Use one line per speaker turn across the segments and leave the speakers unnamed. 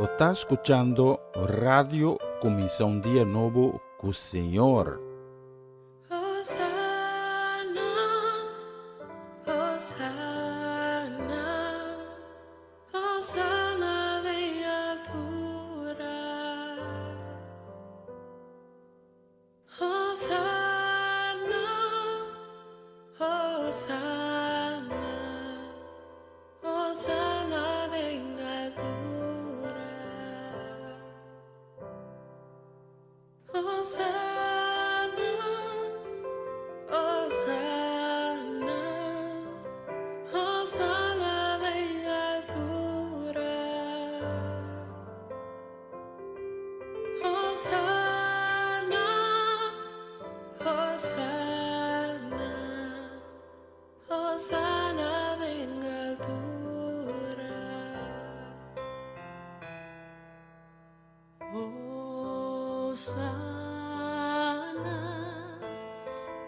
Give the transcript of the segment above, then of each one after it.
O está escuchando Radio Comisión Día Nuevo con Señor.
Hosanna, Hosanna, Hosanna de altura. Hosanna, Hosanna, Hosanna de altura. Hosanna, Hosanna, Hosanna de altura. Hosanna, Hosanna, Hosanna de altura. Hosanna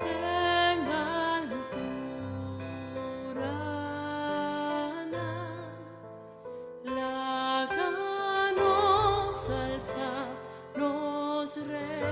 en altura, láganos alza los rey.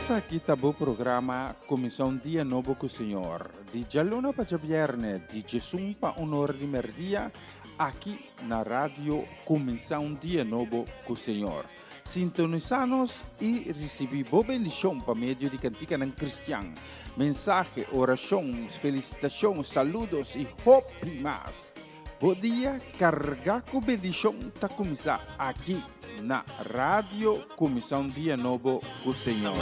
Essa aqui tá o programa Comissão Dia Novo com o Senhor. De luna para viernes, de Jesus para honor de merdia, aqui na rádio Começar um Dia Novo com o Senhor. Sintonizar-nos e receber boa bendição por meio de cantiga não cristã. Mensagem, orações, felicitações, saludos e hope mais. Bom dia, carregar com bendição está começar aqui na rádio Começar um Dia Novo com o Senhor.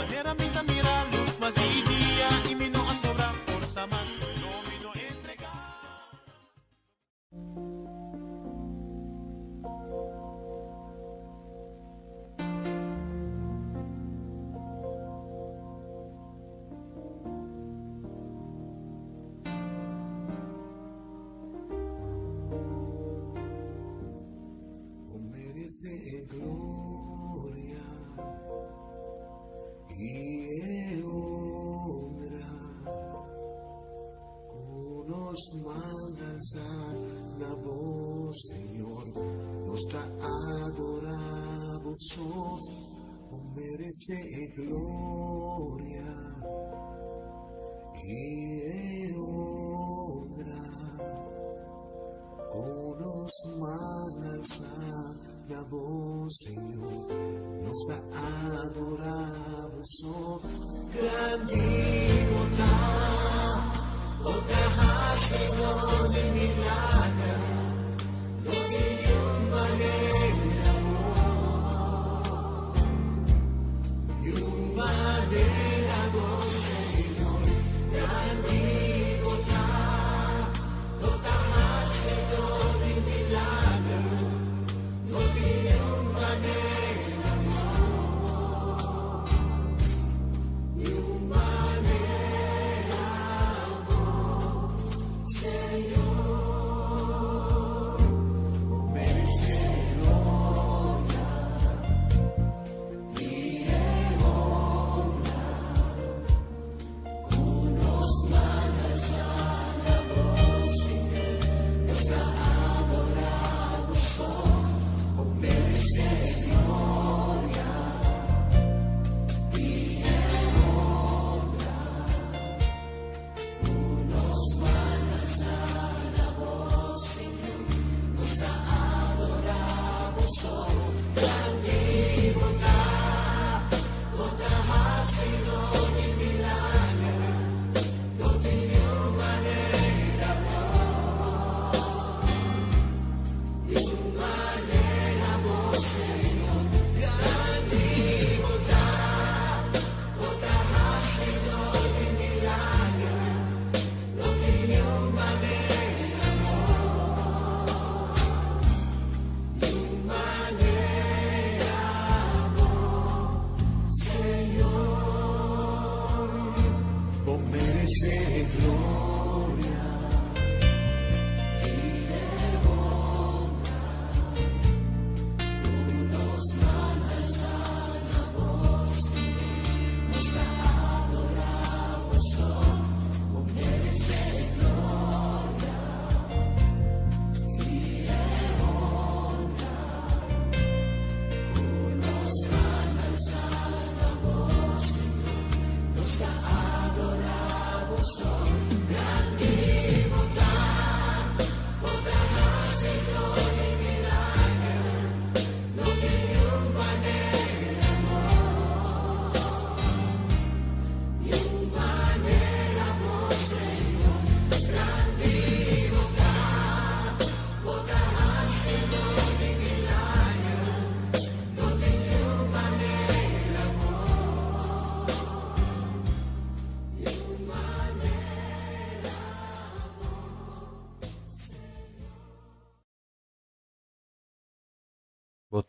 Gloria y honra, nos manda alzar la voz, Señor, nos da adoramos, merece gloria y honra, nos manda alzar la voz, Señor, nos da adoramos, grandiosa, Señor de milagro, no tiene manera, y manera, Señor, grandiosa, Señor de milagro.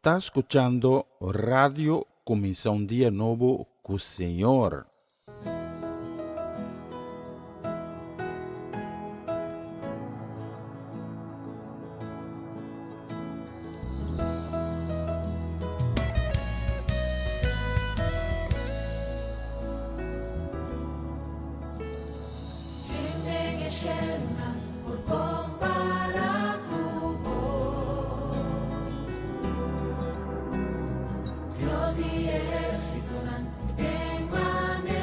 Está escuchando Radio Comienza un Día Nuevo con el Señor.
Dios y éxito, en manera.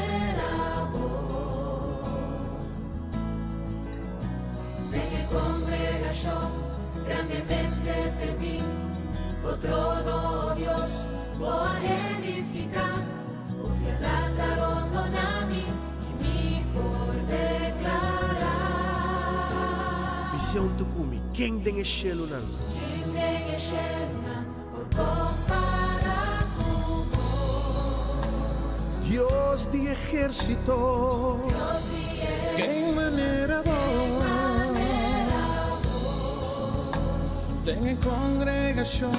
Visión tukumi, king deng cielo nan.
Kende eshenan por comparar como
Dios de ejército,
Dios y
en manera
En congregación,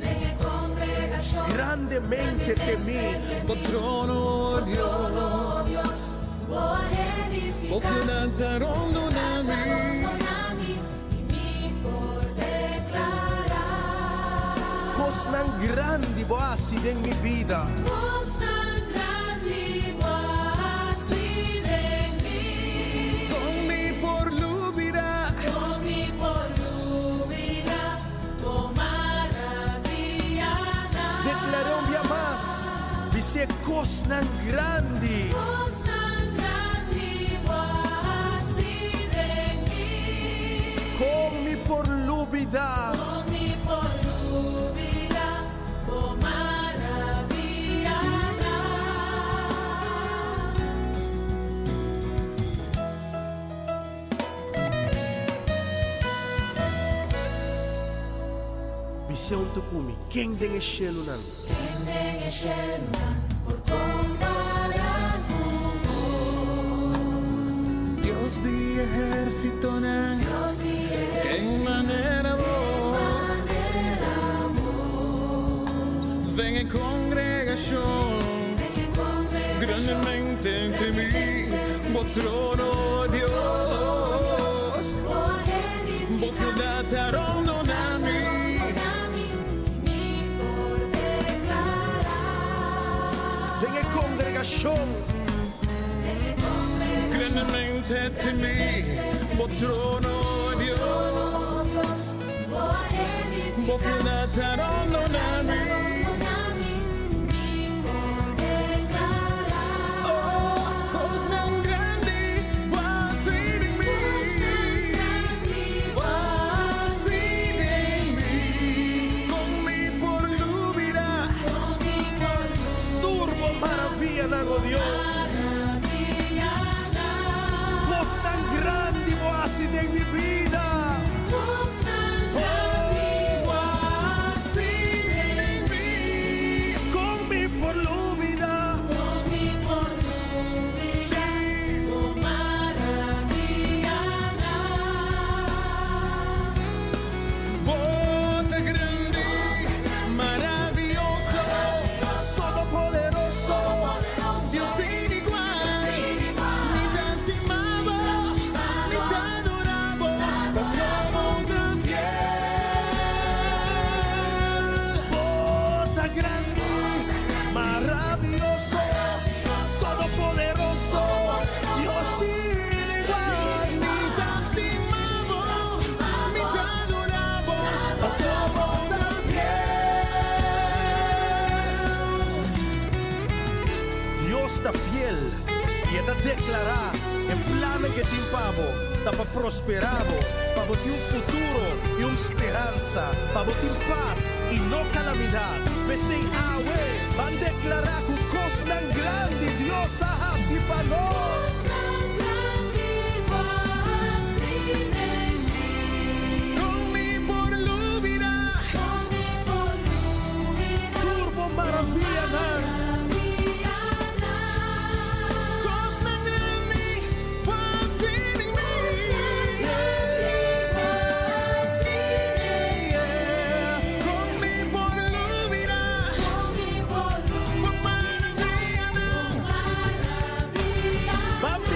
en congregación
grandemente temí.
por trono Dios,
Dios voy a edificar
piantaron nami,
Nami y mi por declarar
Cos ng grande boasi en mi vida.
voz tan grande y así de mí
con mi por lubirá,
con mi polubida con maravilla
Declaré un día más, dice cos ng grande.
voz tan grande y así de mí
Con mi por lubida.
con mi polubida con maravilla
Visión tukumi, king deng cielo nan.
Kende eshenan por comparar
Dios de ejército na,
Dios y
en manera ven en congregación, grandemente ante mí, por trono Dios, vos piantaron nami,
En la congregación,
grandemente ante mí, por trono Dios, vos piantaron nami. Cos tan grande was in me, was in me, con mi por lubirá,
turbo maravilla nago Dios. Cos tan grande boasi en mi vida.
was in me,
Con mi por lubida.
bote grande, maravilloso,
Todopoderoso.
Dios sin igual, ni te estimamos, ni te adoramos, no somos tan fiel.
Bota grande, maravilloso, todopoderoso, Dios sin igual.
Ni te estimamos, ni te adoramos, no somos tan
Dios está fiel y está declarado en plan que te impavo, está para prosperado, para botar un futuro y una esperanza, para botar paz y no calamidad. Pese awe, van a declarar que cosa tan grande Dios ha así para nos.
con mi por lubirá,
Turbo maravilla, man.
cos tan grande was in me. Con mi por lubirá, por maravilla,
Vamos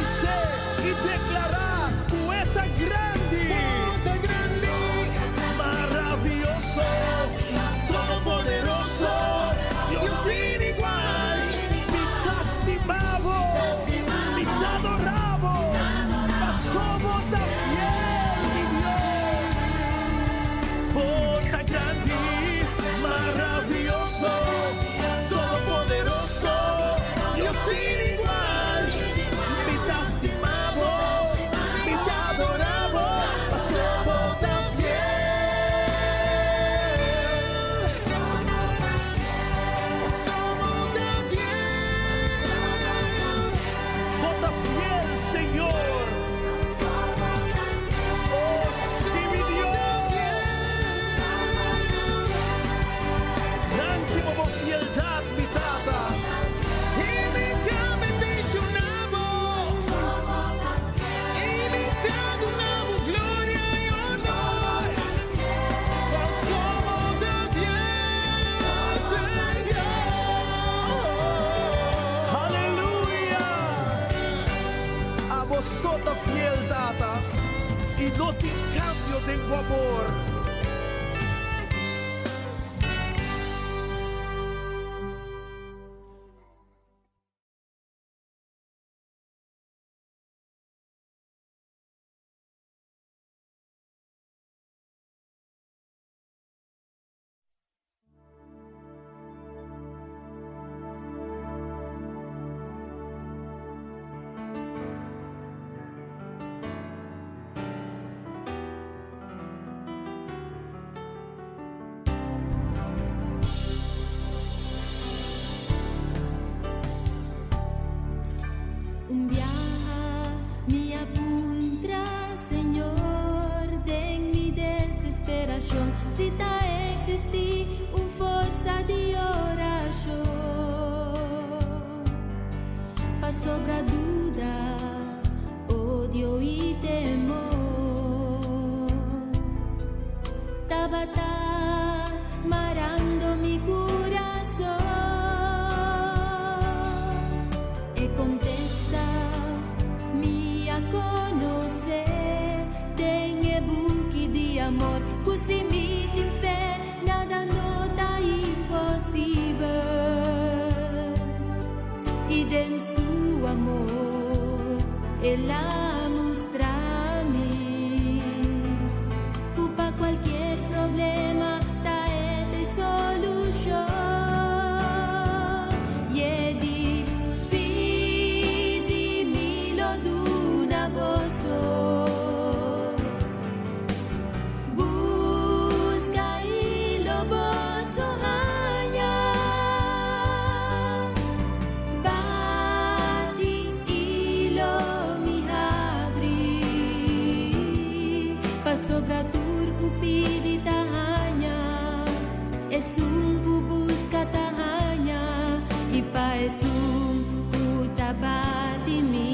vos sos tan fiel, data, y no te cambio de tu amor.
Un viaja mi apuntra, Señor, de mi desesperación. Si ta existi un forza di oración, pa sobra duda, odio y temor. Tabata marando mi corazón. E contesta mi a conocer, tengo buchi di amor, così mi tin fe, nada nota impossibile. Ed en su amor, e la mostrami, cupa cualquier problema, ta e te solución. Yedi busca y lo bozo hanya, bati y lo mi abri, pa sobra turku pidi tahanya, es un ku busca tahanya, y pa es un ku tabati mi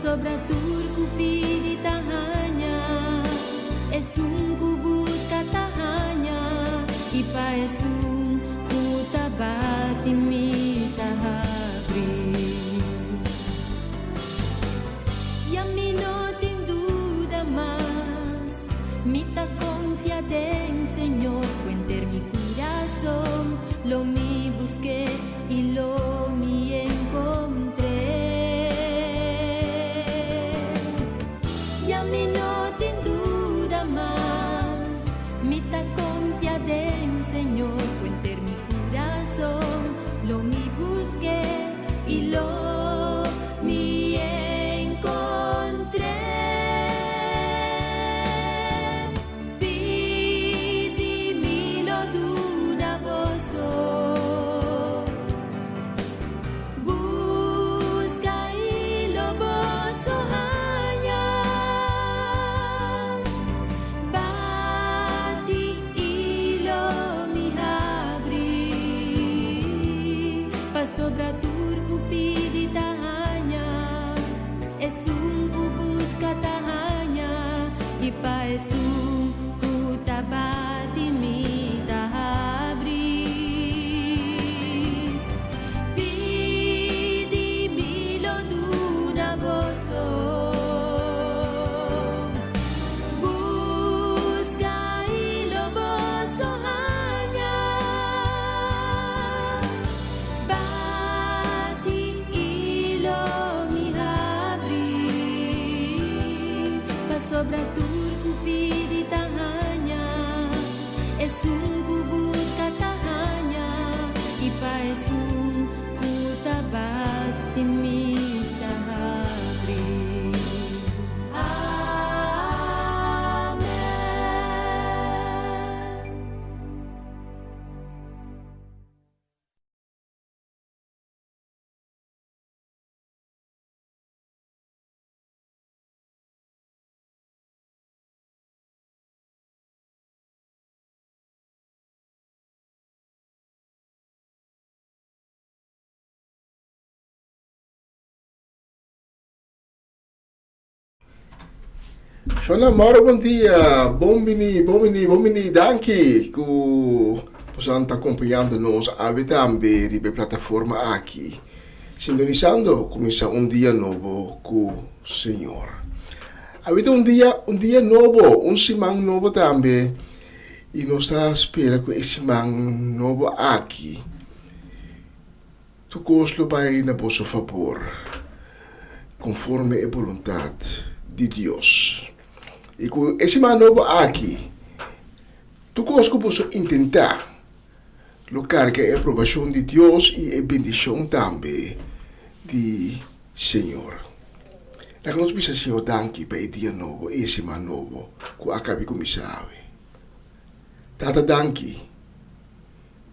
sobra turku pidi tahanya, es un ku busca tahanya, y pa es un ku tabati mi tahabri. Y a mí no te duda más, mi ta confía en Señor, cuenter mi corazón, lo mi busqué y lo mi encontré. Mi no te duda más, mi ta confía en Señor, cuenter mi corazón, lo mi busqué y lo mi encontré. Pidi mi lo duda bozo, busca y lo bozo. Sobra turku pidi tahanya, es un ku busca tahanya, y pa es un ku tabati mi tahabri. Pidi mi lo duna bozo, busca y lo bozo hanya. Sobra turku pidi tahanya, es un ku busca tahanya, y pa es un ku tabati mi
Shona Mauro, bom dia. Bom mini, danke. Ku possano acompanhando-nos a também de plataforma aqui. Sintonizando, começa dia novo com o Senhor. Avete dia novo, semana novo também. E nós espera que esse semana novo aqui. Tu costo vai na vosso favor, conforme a vontade de Deus. E com esse semana novo aqui, tu costo posso tentar locar que a aprovação de Deus e a bendição também de Senhor. Nós precisamos, Senhor, danke para o dia novo, esse semana novo, que acabei de começar. Tata, danke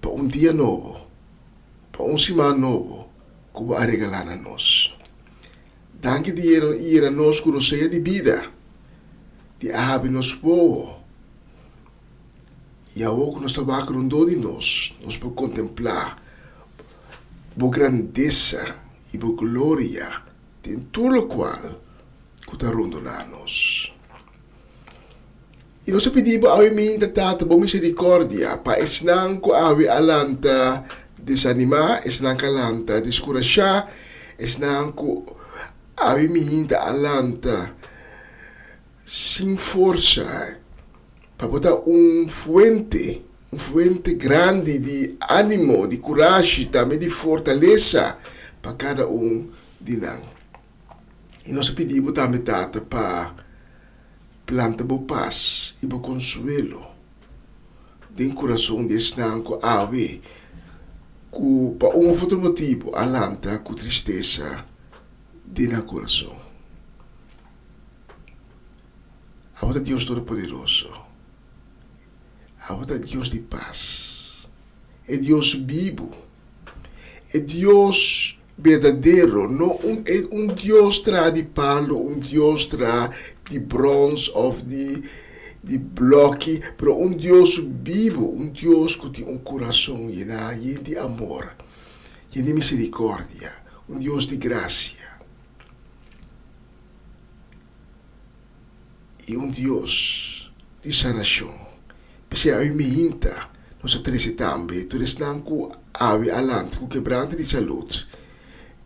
para dia novo, para semana novo, que vai regalar a nós. Danke de ir a nós com roceia de vida, de ave nos povo. E a que nós estamos rondando de nós podemos contemplar a grandeza e a glória de tudo o qual que está rondando a nós. E nós pedimos a minha tata boa misericórdia para esnan ko awi alanta desanimar, esnan alanta descorajar, esnan ko awi minha alanta sem força para botar fuente grande de ânimo, de coragem, também de fortaleza para cada de nós. E nós pedimos também tata para planta boa paz e boa consuelo dentro do coração desse nanco ave que para outro motivo alanta com tristeza dentro do coração. Agora Deus Todo-Poderoso, agora Deus de paz, é Deus vivo, é Deus verdadeiro, não é Deus de palo, Deus de bronze ou de bloque, mas Deus vivo, Deus que tem coração lleno de amor, lleno de misericórdia, Deus de graça. E Deus de sanação. Porque a minha nós três também, tu eres não com ave alante, com quebrante de saúde.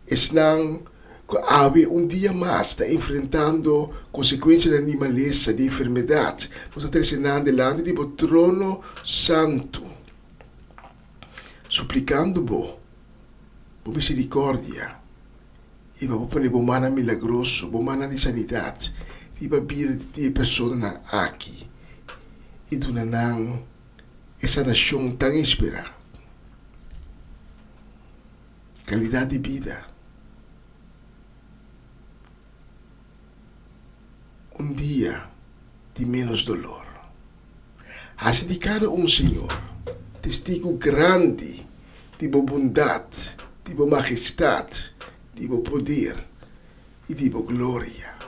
Es não com ave dia mais está enfrentando consequências da animaleza, de enfermidade. Nós três não delante de o trono santo, suplicando por misericórdia. E para pôr bo mana milagroso, bo mana de sanidade. E para vir de pessoa aqui. E do nanang essa nação tão esperada. Qualidade de vida. Dia de menos dolor. Has de cada Senhor, testigo grande de boa bondade, de boa majestade, de boa poder e de boa glória.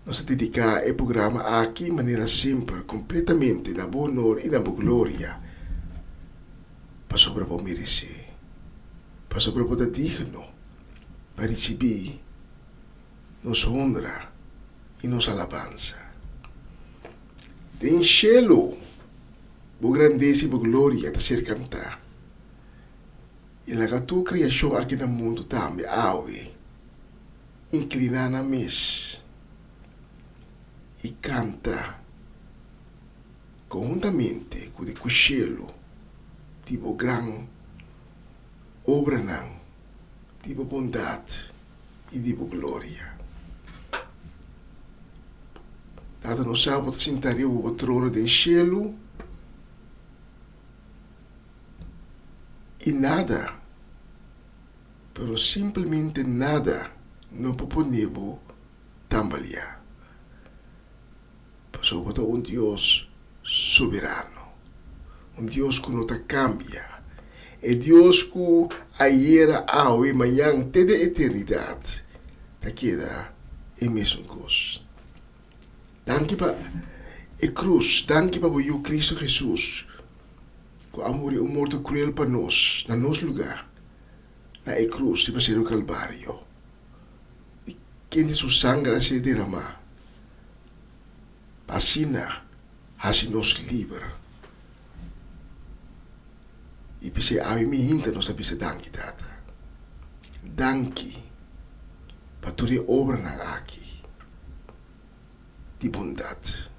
Nós dedicar o programa aqui de maneira sempre, completamente na boa honor e na boa glória, para sobre o merecer, para sobre o digno, para receber nossa honra e nossa alabança. Tem cielo, boa grandeza e boa glória a ser cantar. E a tua criação aqui no mundo também, inclinar na mesa e canta conjuntamente com o cielo, tipo grande obra, tipo bondade e tipo glória. Tata no sábado sentaria o trono do cielo e nada, pero simplesmente nada, não proponeva tambalear. Sobre Deus soberano, Deus que não cambia, é Deus que ayer, hoje, amanhã, até a eternidade, está queda a mesma coisa. Danke para a cruz, danke para o Cristo Jesus, que amor e morto cruel para nós, no nosso lugar, na cruz de Passeiro Calvário. quem de su sangre se derramar, pasina, assim nos livra. E pise awi mi hinta nos pise danki tata. Danki, para tua obra na aqui, de bondade.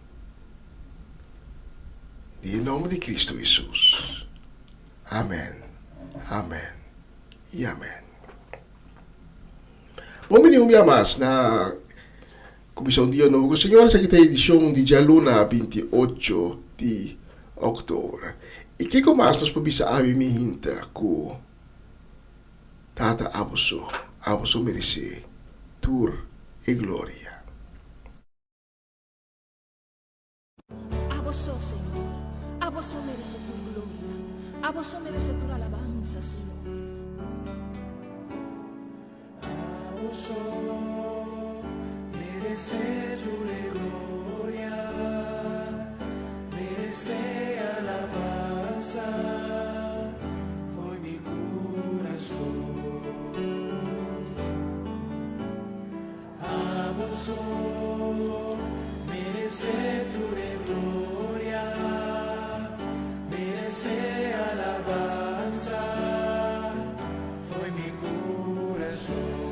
Em nome de Cristo Jesus. Amém. Amém. E amém. Bom menino, minha mais na Comissão Dia Novo do Senhor, essa aqui é a edição de dia luna 28 de outubro. E que mais nós podemos saber me hinta com Tata Abuso merece tur e glória.
A vos, Señor, a vos merece tu gloria, a vos merece tu alabanza, Señor.
A vos merece tu gloria, merece alabanza, foi mi corazón. A vos merece tu gloria, merece alabanza, foi mi corazón.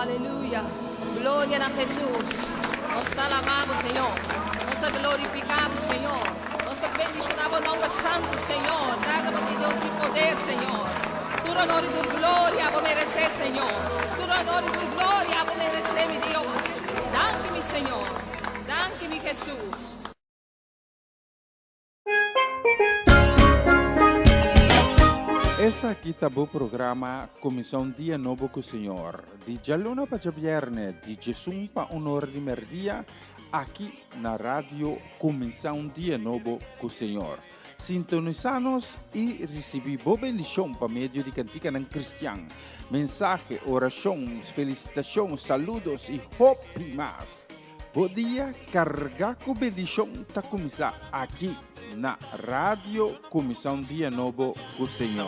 aleluya. Gloria a Jesús. Nos te alabamos, Señor. Nos te glorificamos, Señor. Nos te bendicionamos en nombre santo, Señor. Dá-me Deus de poder, Señor. Tu honor e tu glória vou merecer, Señor. Tu honor e tu glória vou merecer, mi Dios. Dánque-me, Señor. Dánque-me, Jesús.
Essa aqui tá o programa Comissão Dia Novo com o Senhor. De Jalona para Viernes, de Jesus para Honor de Merdia, aqui na rádio Comissão Dia Novo com o Senhor. Sintonizanos e recebi boa bendição para meio de cantica ng Cristian. Mensagem, orações, felicitações, saludos e hope mais. Bom dia, carga com bendição tá começar aqui na Rádio Comissão Dia Novo com o Senhor.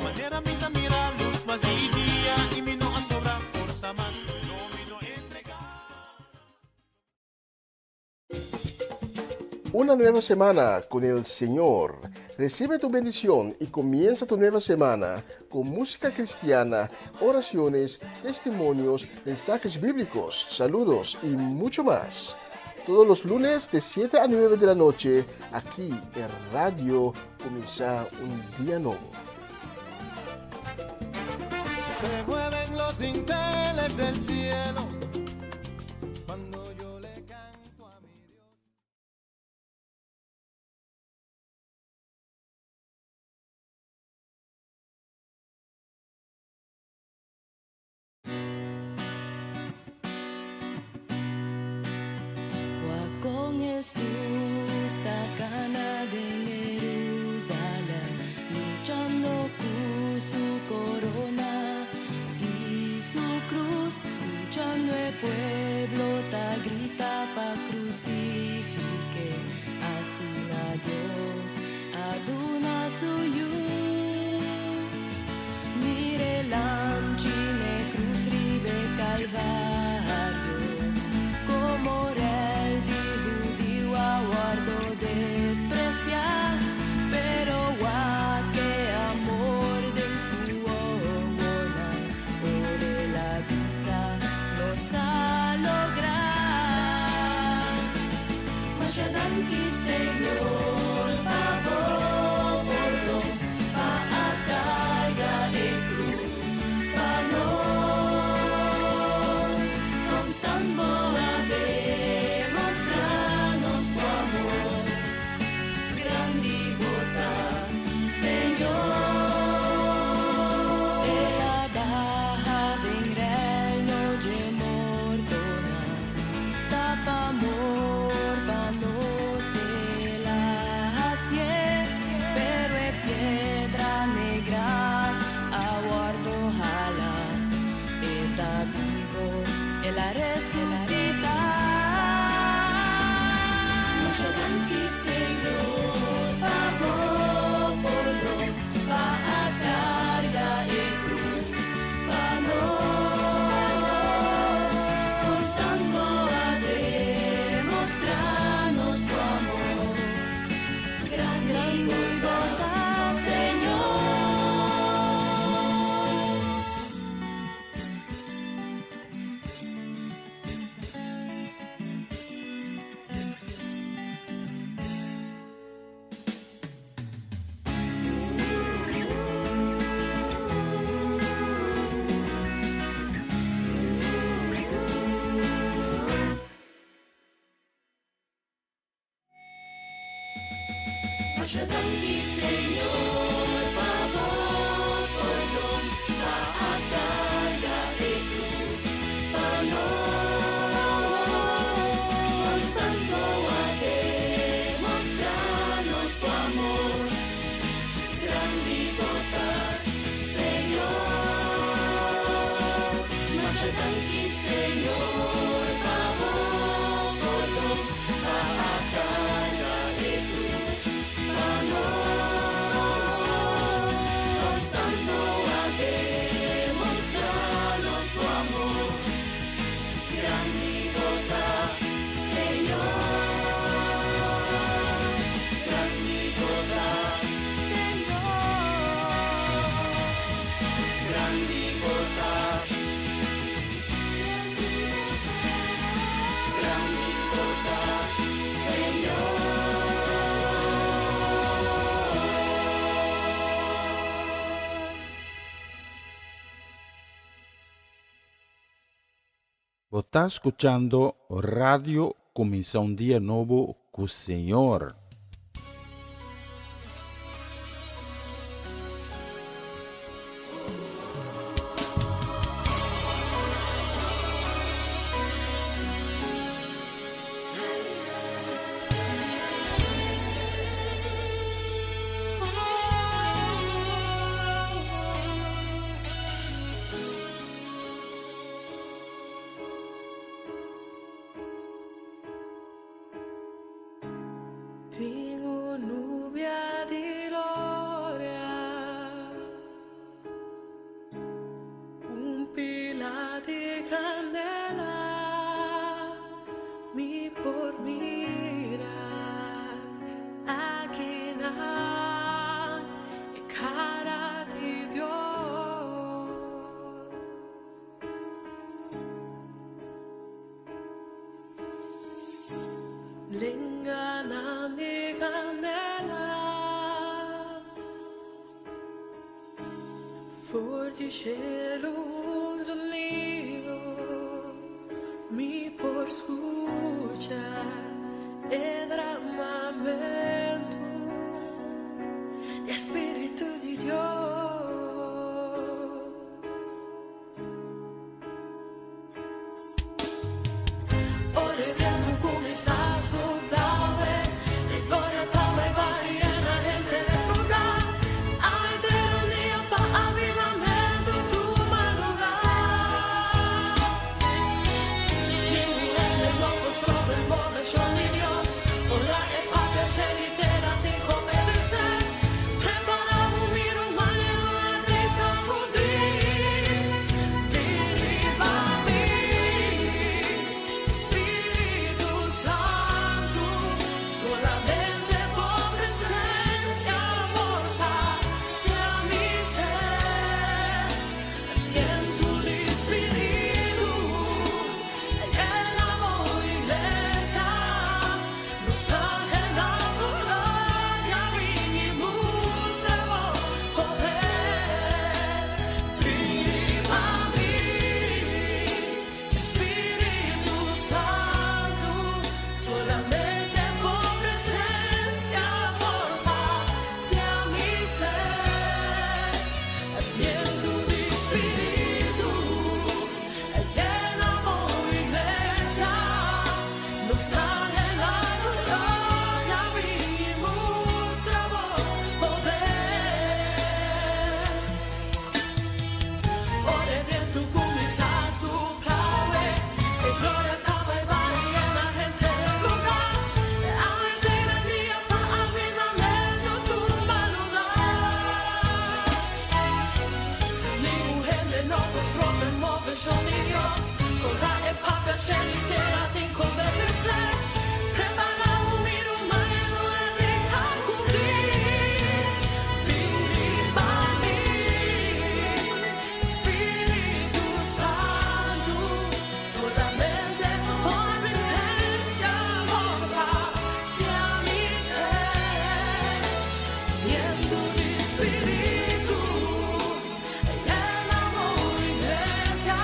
Una nueva semana con el Señor. Recibe tu bendición y comienza tu nueva semana con música cristiana, oraciones, testimonios, mensajes bíblicos, saludos y mucho más. Todos los lunes de 7 a 9 de la noche, aquí en Radio Comienza un Día Nuevo.
Se mueven los dinteles del cielo cuando yo le canto a mi Dios.
Con Jesús takana de Jerusalén, luchando con su corona y su cruz, escuchando el pueblo ta grita pa crucifique, así a Dios aduna suyo. Mire l'angine cruz ribe calvario, como rey guardo despreciar, pero que amor de su obra por la visa nos ha lograr. Mas ya danki, Señor, pavor por lo pa a carga de cruz pa nos constando a demostrarnos tu amor, grandivota, Señor. Te la baja del reino de mortona, tapa amor pa no se la hacer, pero es piedra negra aguardo jala, está vivo el la resucita. Mucho danki, Señor, pavor por lo pa a carga de cruz pa nos, constando a demostrarnos tu amor, grande y bondad, Señor. Mucho danki, Señor, pavor por lo pa a carga de cruz pa nos, constando a demostrarnos tu amor, grandivota, Señor. Mucho danki, Señor, pavor por lo pa a carga de cruz pa nos, constando a demostrarnos tu amor, grandivota, Señor, grandivota, Señor, grandivota, grandivota.
Vos está escuchando Radio Comienza un Día Nuevo con el Señor.
Tingo nubia di gloria, un pila di candela, mi por mirar aquí na e cara di Dios. Lengana di candela, forti cielo un sonido, mi por escuchar el derramamiento del Espíritu de Dios. Ora il vento comienza a soplare, e gloria tama e va llena gente del lugar. Hay tiranía para avivamiento tu mano da. Ningún de no mostró el motion de Dios. Ora e papia scelitera ti come di sé. Prepara un miro mañana di sacudrir. Espíritu Santo, solamente por presencia, fuerza, sea mi ser, viento de Espíritu, llenamos iglesia, nos traje la gloria, vinimos de poder, viva mí, Espíritu Santo, solamente por presencia, fuerza, sea mi ser, viento de Espíritu, llenamos iglesia, nos traje la gloria, vinimos de poder. Ora il vento comienza a soplare, e gloria tama e va llena gente del lugar. Hay tiranía para avivamiento tu mano da. Ningún gente no mostró el motion de Dios. Ora e papia scelitera ti convertirse. Prepara un miro mañana di sacudir. Viva mí, Espíritu Santo, solamente por presencia, fuerza, sea mi ser, viento de Espíritu, llenamos iglesia,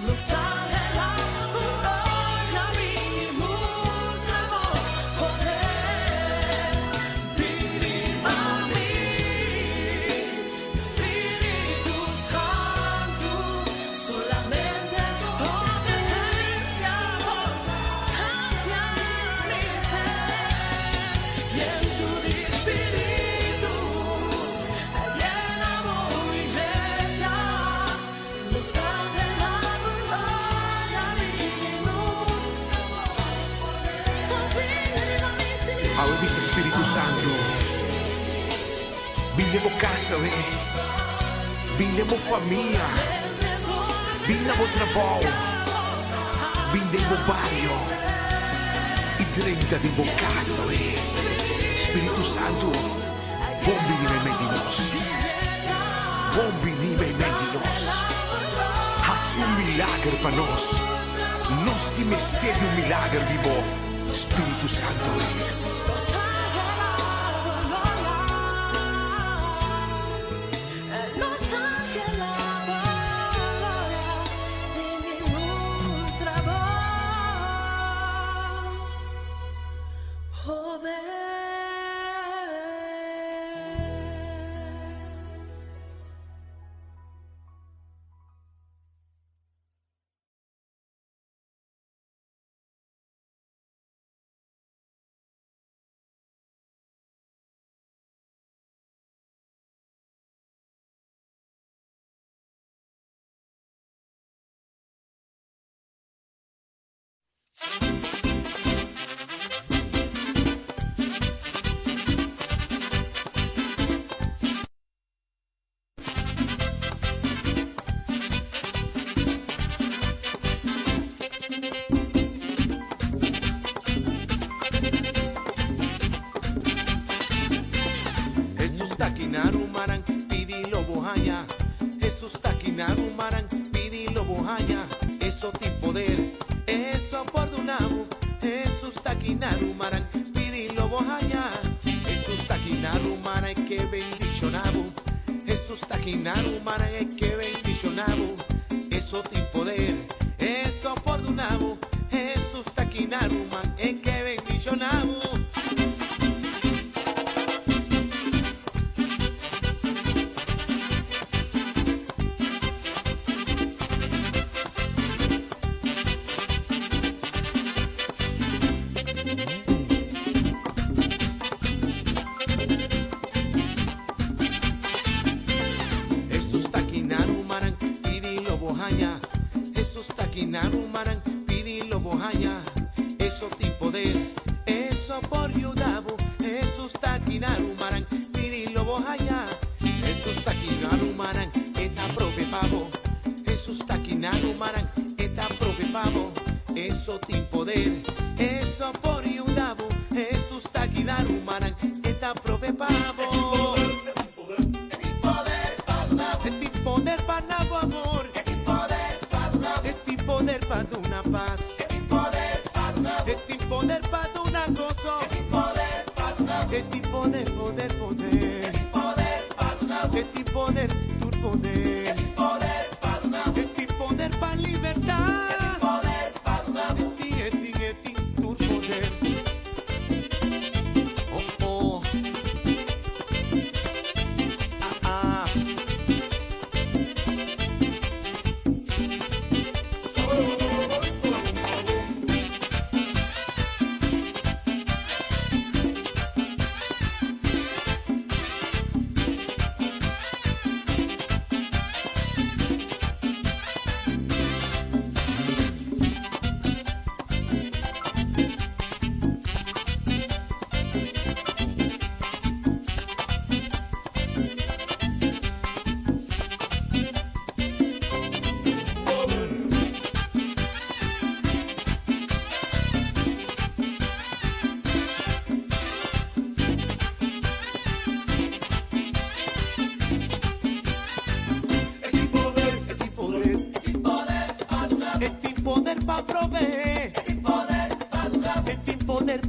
nos trae la gloria, vinimos de poder. Viva mí, Espíritu Santo, solamente por presencia, fuerza, sea mi ser, viento de Espíritu, llenamos iglesia, nos trae la gloria, vinimos de poder.
Awis Espíritu Santo, bindemo casa, bindemo famiglia, bindemo trabalho, bindemo barrio, e 30 di boccato, Espíritu Santo, bom venire in medio di nos, bom venire in medio di nos, haz un milagre para nos ti mestieri un milagre di bo, Espíritu Santo.
Nos traje la gloria, vinimos
marang pidi lobo haya. Jesús taquinaru marang pidi lobo haya. Eso ti poder, eso por dunabo. Jesús taquinaru marang pidi lobo haya. Jesús taquinaru marang que bendicionabo. Jesús taquinaru marang que bendicionabo. Eso ti poder, eso por dunabo. Jesús taquinaru marang que bendicionabo. Jesús taquinaru marang pidi lobo haya. Eso ti poder, eso por yudabo. Jesús taquinaru marang pidi lobo haya. Jesús taquinaru marang eta prove pavo. Jesús taquinaru marang eta prove pavo. Eso ti poder, eso por yudabo. Jesús taquinaru marang eta prove pavo. Eti poder para nabo amor. Poder para una paz, este poder para una gozo, este poder, este poder, tu poder, este poder para libertad, este tu poder. Oh, oh. Ah, ah.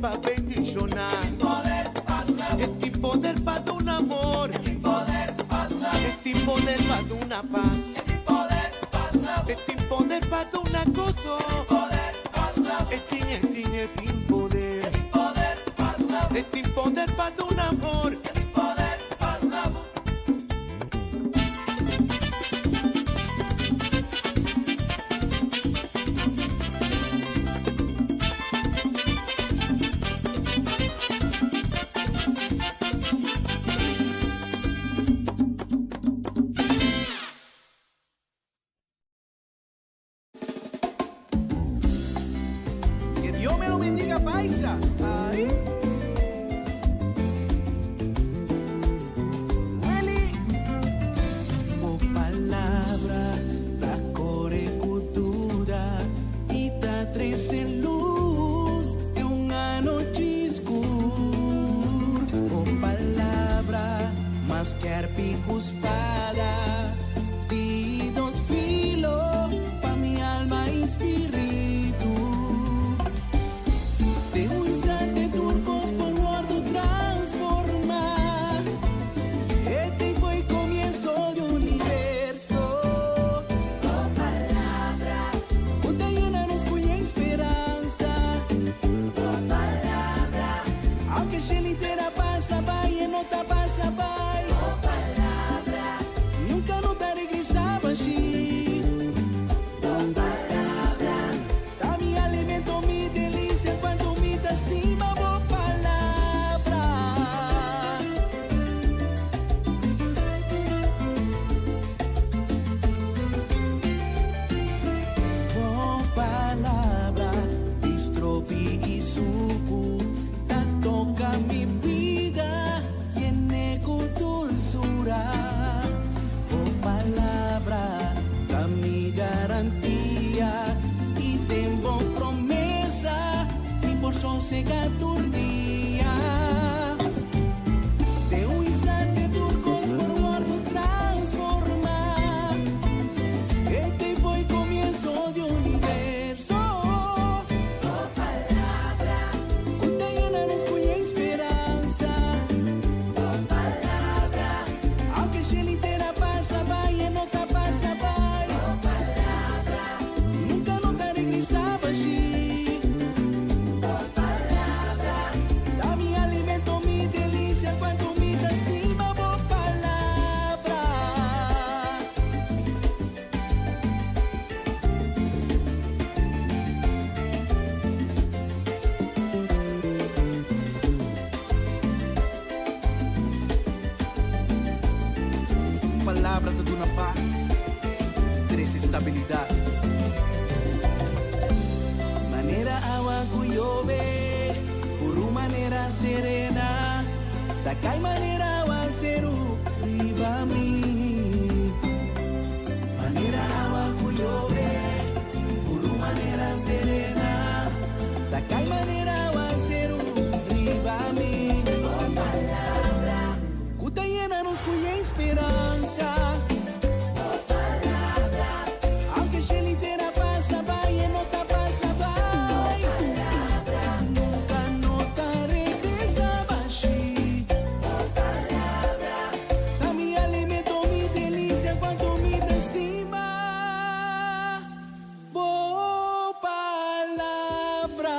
Pa' bendicionar, este poder pa' de un amor, este poder pa' de una paz, este poder pa' de una gozo, este poder, este poder pa' de un amor.
Dios me lo bendiga, paisa. Ahí. Eli.
O palabra da core cultura e da trece luz é uma noite escura. O palavra mais que arpico espada de dos filos pa minha alma e espírito. De un instante turcos por guardo transformar. Este fue el comienzo de un universo.
Oh palabra,
Puta llena-nos com esperança.
oh palabra,
Aunque se inteira passa, vai e não tá passa, vai.
oh palabra,
Nunca não tá regressava assim.
oh palabra,
Tá me alimento, me delícia quando me dá estima, boa palavra. Boa palavra, estrope e suco, tá toca mi vida, llene con dulzura. Boa palavra, da mi garantía y tengo promesa, mi porción se día. De un instante turcos por
a paz. 3, estabilidad.
Manera agua cuyove, puru manera serena, takai manera agua seru riba mi. Manera agua cuyove, puru manera serena, takai manera agua seru riba mi. Oh palabra, cuta llena nos cuya esperanza. Oh palabra, aunque se litera pasa vaya no te pasa vaya. Oh palabra, nunca no te regresa bashi. Oh palabra, da mi alimento mi delicia cuanto mi te estima. Oh palabra.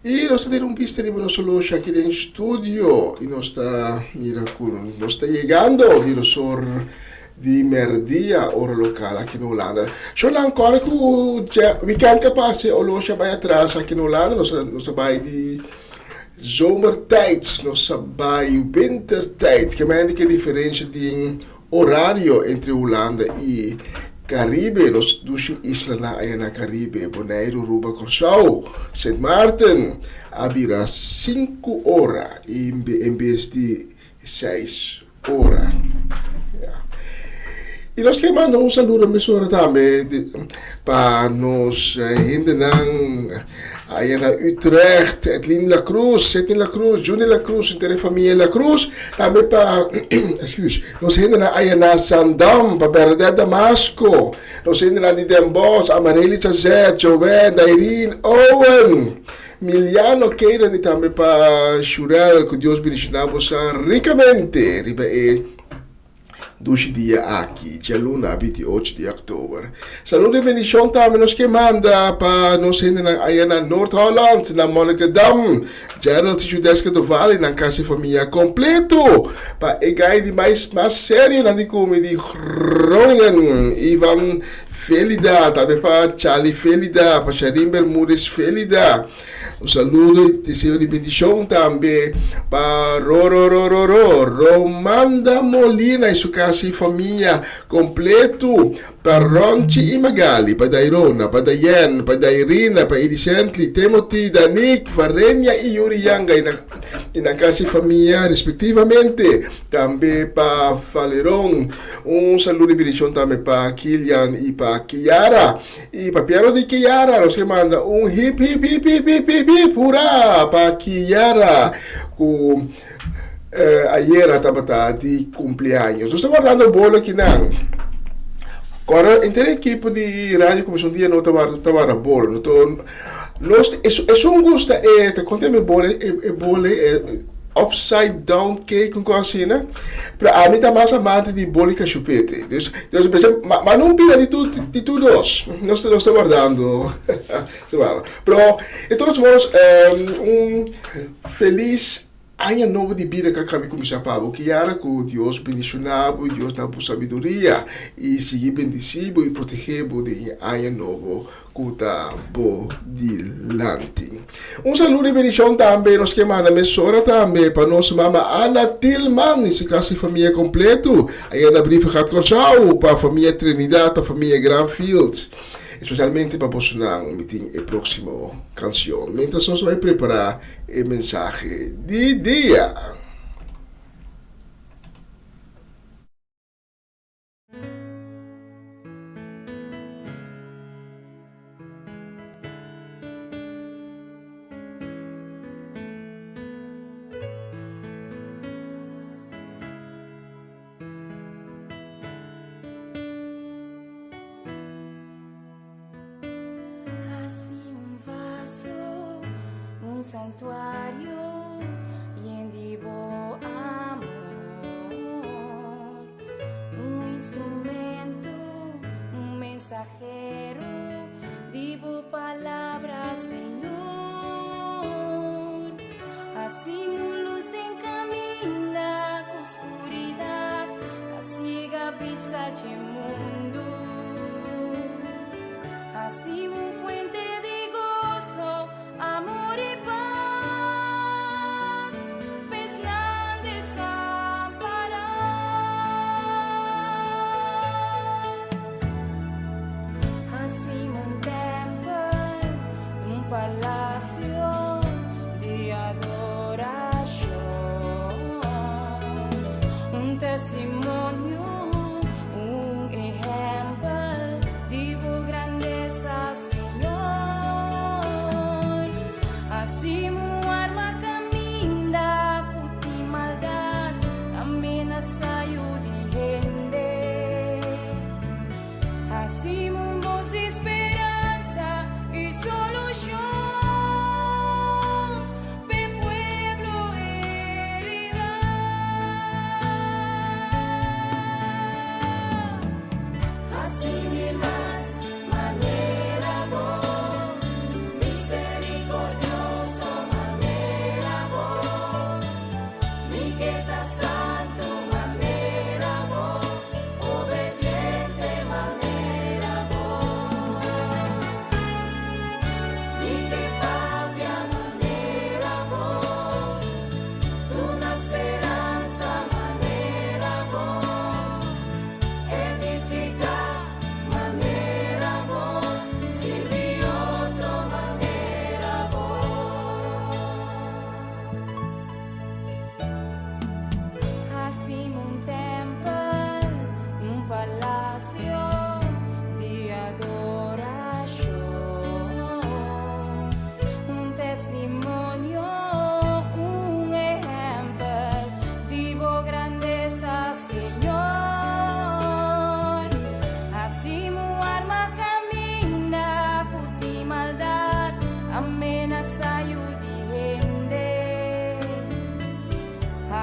E nós temos um pista de Bonosoloxa aqui em estúdio e nós está chegando ao diretor de merdia hora local aqui no Holanda. Só não agora que o weekend que passa o loja vai atrás aqui no Holanda, nós vai de zomertijd, nós vai wintertijd, que é a diferença de horário entre Holanda e Caribe, nós duas islas na Caribe, Bonaire, Aruba, Curaçao, Sint Maarten, abrirá 5 horas em vez de 6 horas. E nós queremos um saludo a também para nós ainda aí na Utrecht, Edlin La Cruz, Setin La Cruz, Juni La Cruz, Inter Família La Cruz, também para, nós ainda aí na Sandam, para Bernadette Damasco, nós ainda na Den Bosch, Amareli Zazet, Joven, Irene, Owen, Miliano Keiran e também para Shurel, que Deus bendicionamos ricamente, ribe 12 dias aqui, dia luna, 28 de outubro. Saúde e bendição também nos que manda para nós aí na Noord-Holland, na Monnikendam, Gerald Judeska do Vale, na casa família completo, para egai de mais sério, na Nicome de Groningen, Ivan Felida, também para Charlie Felida, para Sharim Bermúdez Felida. Um saludo e desejo de bendição também para Romanda Molina e sua casa e família completo, para Ronchi e Magali, para Dairona, para Dayen, para Dairina, para Edicentli, Timothy, Danik, Varenia e Yuri Yanga e na casa e família respectivamente, também para Valeron. Um saludo e bendição também para Kilian e para Kiara e para Piero de Kiara, nós que manda um hip hip hip hip hip hip hurra para Kiara com ayer estava de cumpleaños. Nós estamos guardando bolo aqui não. Agora, entre a equipe de rádio começou dia não estava bolo, nós é um gosto te contei bolo upside down cake com coisa, né? Para mim tá mais amante de bolo e chupete. Mas não pira de tudo. Nós estamos guardando. Pero, de todos modos, feliz ano novo de vida que kami começar para que era que Deus bendicionava, Deus dá sabedoria e seguir bendicido e proteger de ano novo que está dilante. Um saludo e bendição também nós que manda mensura também para nossa mama Ana Tillman, esse caso família completo, aí na brief gaat Curaçao, para a família Trinidad, para a família Granfield. Especialmente para posicionar a próxima canção. Mientras nós vamos preparar o mensagem de dia.
Santuario y en vivo amor, un instrumento, un mensajero, digo palabras, Señor, así luz te encamina con oscuridad, la ciega vista de mundo, así un fuente de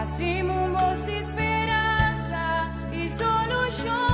Hacemos voz de esperanza y solución.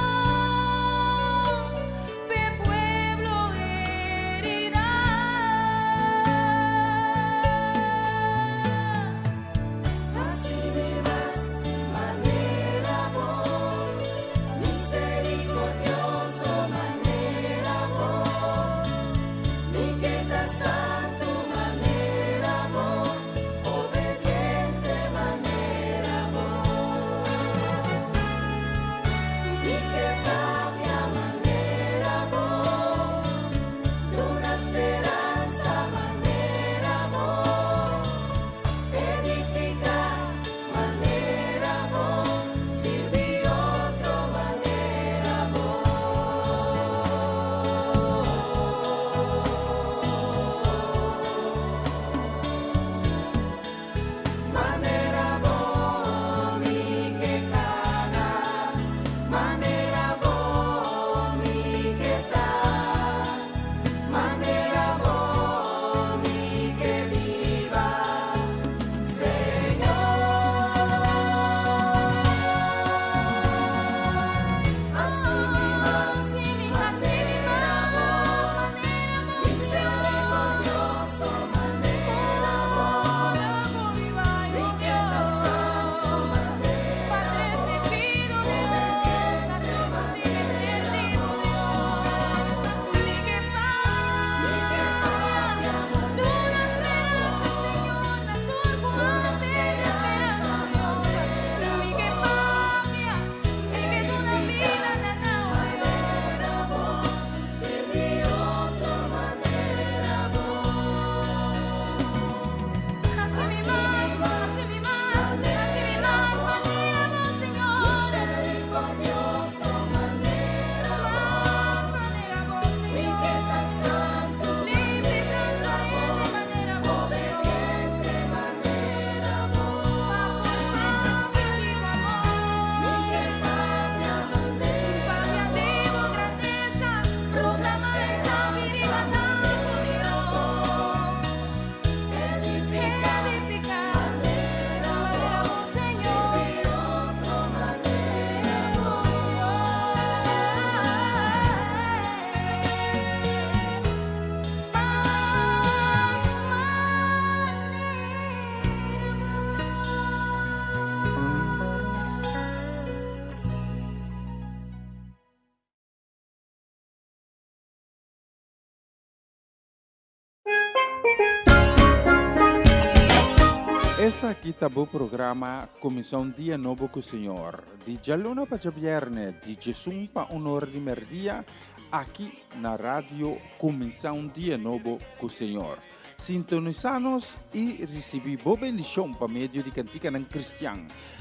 Essa aqui tá o programa Comissão Dia Novo com o Senhor. De Jalona para Viernes, de Jesus para Honor de Merdia, aqui na rádio Comissão Dia Novo com o Senhor. Sintonizanos e recebi boa bendição para meio de cantiga não cristã.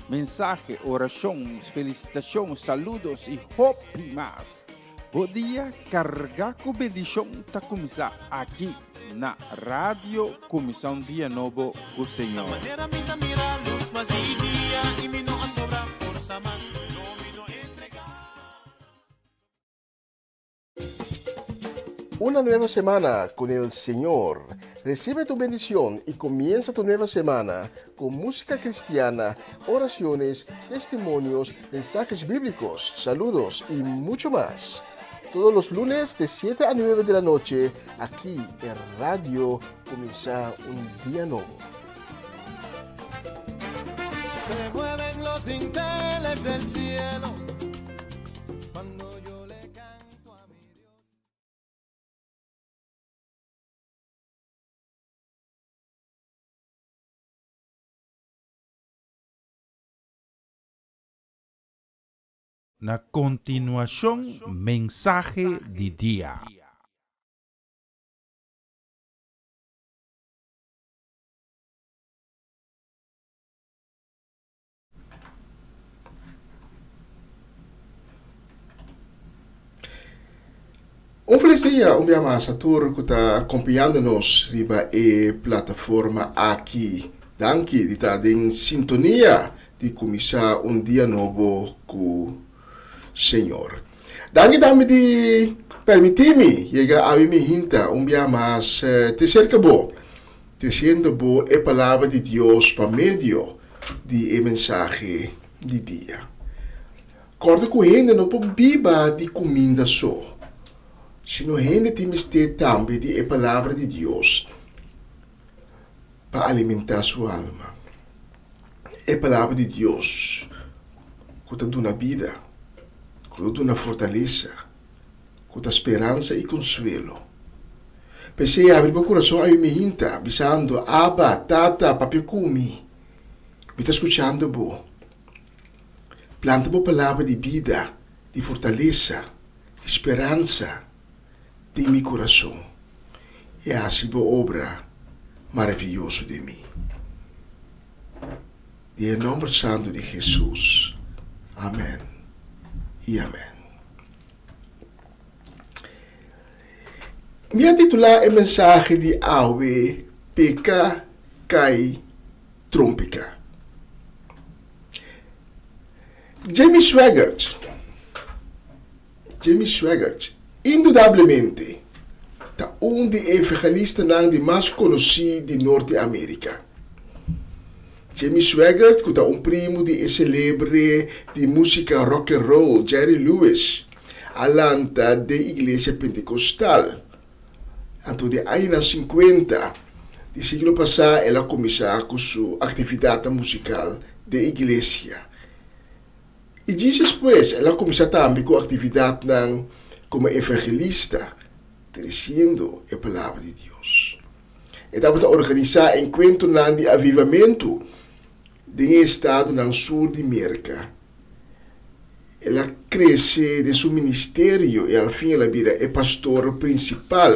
Mensagem, orações, felicitações, saludos e hope mais. Bom dia, carregar com bendição está começar aqui na rádio Comissão Dia Novo com o Senhor.
Una nueva semana con el Señor. Recibe tu bendición y comienza tu nueva semana con música cristiana, oraciones, testimonios, mensajes bíblicos, saludos y mucho más. Todos los lunes de 7 a 9 de la noche, aquí en Radio Comienza un Día Nuevo.
Se mueven los dinteles del cielo cuando yo le canto a mi Dios.
Na continuación, mensaje de día.
Un feliz día, un día más a todos que está acompañándonos riba e plataforma aquí. Danke, di estar en sintonía de comenzar un día nuevo con Senhor. Danke também de permitir-me chegar a minha hinta dia mais te cerca bo, trazendo bo a palavra de Deus para meio de mensagem de dia. Corta com gente não pode biba de comida só. Se não gente tem que também de a palavra de Deus para alimentar sua alma. A palavra de Deus que te dá vida, que te dá fortaleza, que te esperança e consuelo. Pensei abrir meu coração a me hinta, bisando, aba, tata, papi kumi. Me está escuchando, bo. Planta uma palavra de vida, de fortaleza, de esperança, de meu coração. E assim boa obra maravilhosa de mim. Em nome santo de Jesus. Amém e amém. Minha titular é mensagem de Awe Peka Kai Trompica. Jamie Swaggart, indudablemente, é um dos evangelistas mais conhecidos de Norte-América. Jamie Swaggart, que é um primo de celebre de música rock and roll, Jerry Lewis, alanta da igreja pentecostal. Então, de anos 50 do século passado, ela começou com sua atividade musical da igreja. E depois, ela começou também com a atividade como evangelista, trazendo a palavra de Deus. Ela estava organizar encontros de avivamento no estado no sul de América. Ela cresce de seu ministério e, ao fim, ela vira a pastora principal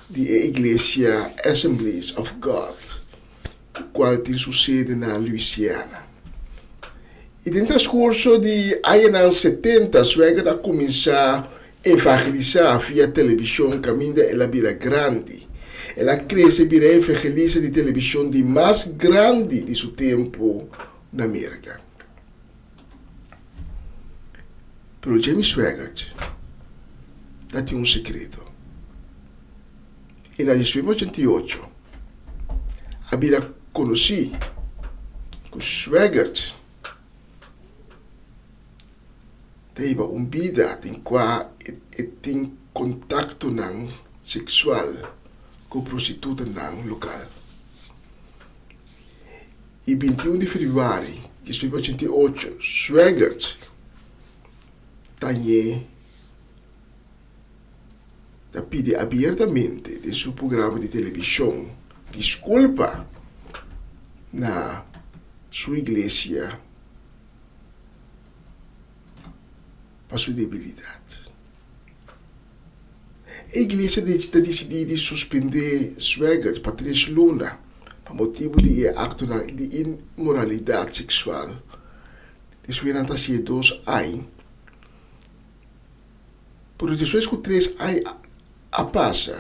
da igreja Assemblies of God, qual tem sucede na Louisiana. E no transcurso de anos 70, Swaggart a começar a evangelizar via televisão, caminho ela vira grande. Ela cresce vira evangelista de televisão de mais grande de seu tempo na América. Pero Jamie Swaggart tem um segredo. Em 1988, a vida conheci que Swaggart teve uma vida em qual tem contato sexual com prostituta local. E 21 de fevereiro de 1988, Swaggart pede abertamente de seu programa de televisão desculpa na sua igreja para sua debilidade. A igreja está decidida suspender Swaggart para 3 lunas por motivo de acto de imoralidade sexual. Después de 2 anos. Por depois que 3 anos passa,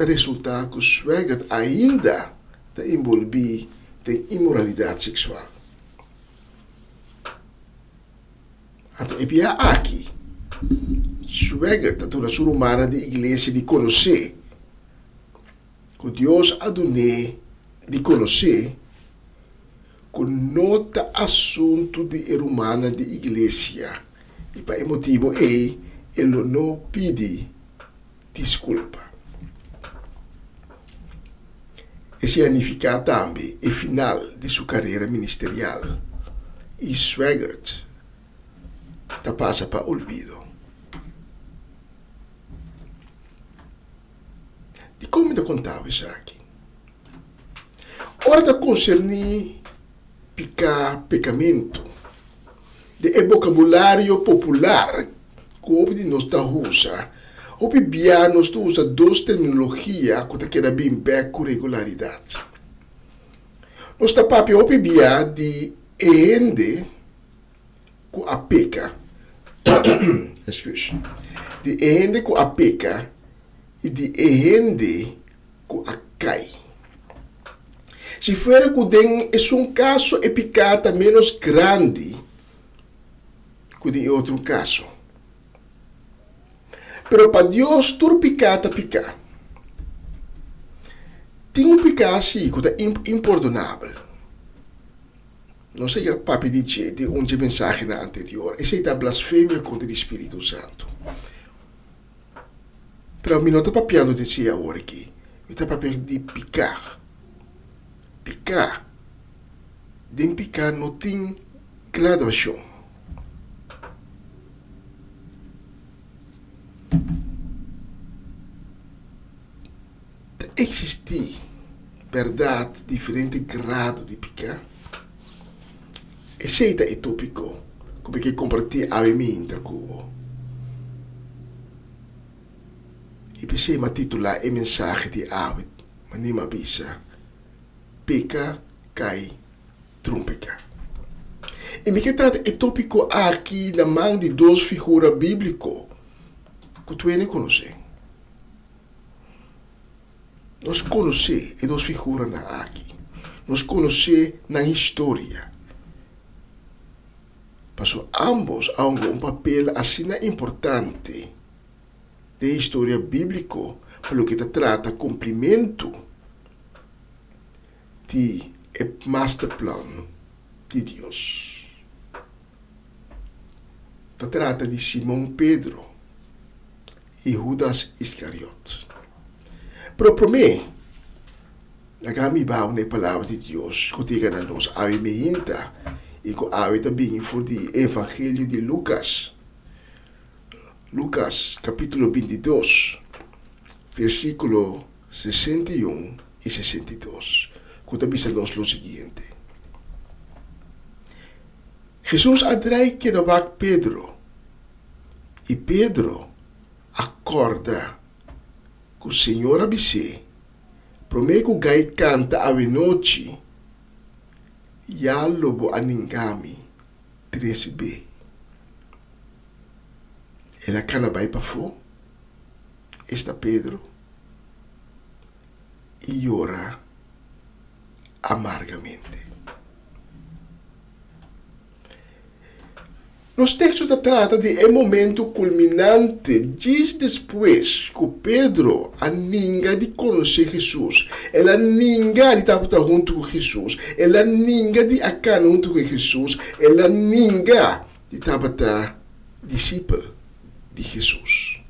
o resultado que Swaggart ainda está envolvido em imoralidade sexual. Então, é aqui, Swaggart está na sua humana de igreja de conhecer, que Deus adonou de conhecer, que nota assunto de humana de igreja. E para esse motivo, ele não pede desculpa. Esse significa também o final de sua carreira ministerial. E Swaggart passa para o olvido. E como eu contava isso aqui? Ora, concerne pecamento de vocabulário popular que hoje nós usa. Hoje bia nós usa 2 terminologias que queda bem com regularidade. Nós papi hoje bia de ende com a peca. De ende com a peca e de ende com a cai. Se for que den é um caso de pecata menos grande que de outro caso. Pero para Deus, tudo pecata picar. tem um pecado assim, que é imperdonável. Não sei o papi dice de uma mensagem anterior. Essa é a blasfêmia contra o Espírito Santo. Pero eu não estou papiando de si agora aqui. Eu estou papiando de picar. Picar. De picar não tem graduação. Existe, verdade, diferente grado de picar. Esse é tópico, como que compartilha a minha com e pensei a titular a mensagem de David, mas nem me avisa. Peca, cai, trumpeca. E me que trata o tópico aqui na mão de duas figuras bíblicas que tu não conhece. Nós conhecemos as duas figuras aqui. Nós conhecemos na história. Mas ambos têm um papel assim importante da história bíblica, pelo que trata cumprimento de master plan de Deus. Trata de Simão Pedro e Judas Iscariote. Pero para mim, nagamibaw na palavra de Deus, que diga na nós, awe meinta, e que awe também for de Evangelho de Lucas. Lucas, capítulo 22, versículo 61 e 62, que também se nos o seguinte. Jesus atrai que Pedro, e Pedro acorda que o Senhor abisse, promete que o gai canta a noite, ya lobo aningami 13b. Ela cana vai para fora, está Pedro, e ora amargamente. Nos textos trata de um momento culminante, diz depois que Pedro aninga de conhecer Jesus, ela aninga de estar junto com Jesus, ela aninga de estar junto com Jesus, ela aninga de estar discípulo de Jesus.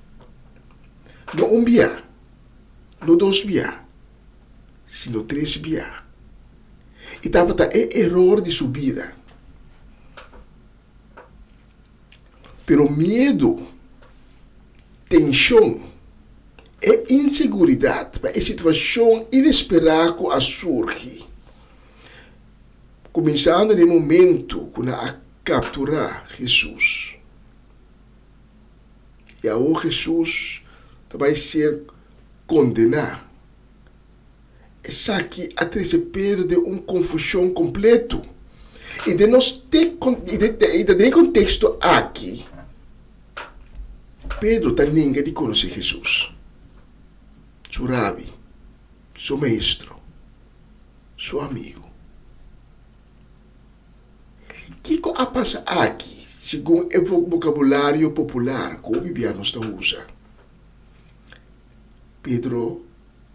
Não um dia, não dois dias, sino 3 dias. E estava erro de sua vida. Pero medo, tensão e inseguridade para a situação inesperada que surge. Começando no momento que a capturar Jesus. E agora Jesus vai ser condenado. Isso aqui atrás perde uma confusão completa. E de nós ter contexto aqui, Pedro está ninguém de conhecer Jesus. Seu rabi, seu mestre, seu amigo. O que passa aqui, segundo o vocabulário popular que o Bibiano está usa? Pedro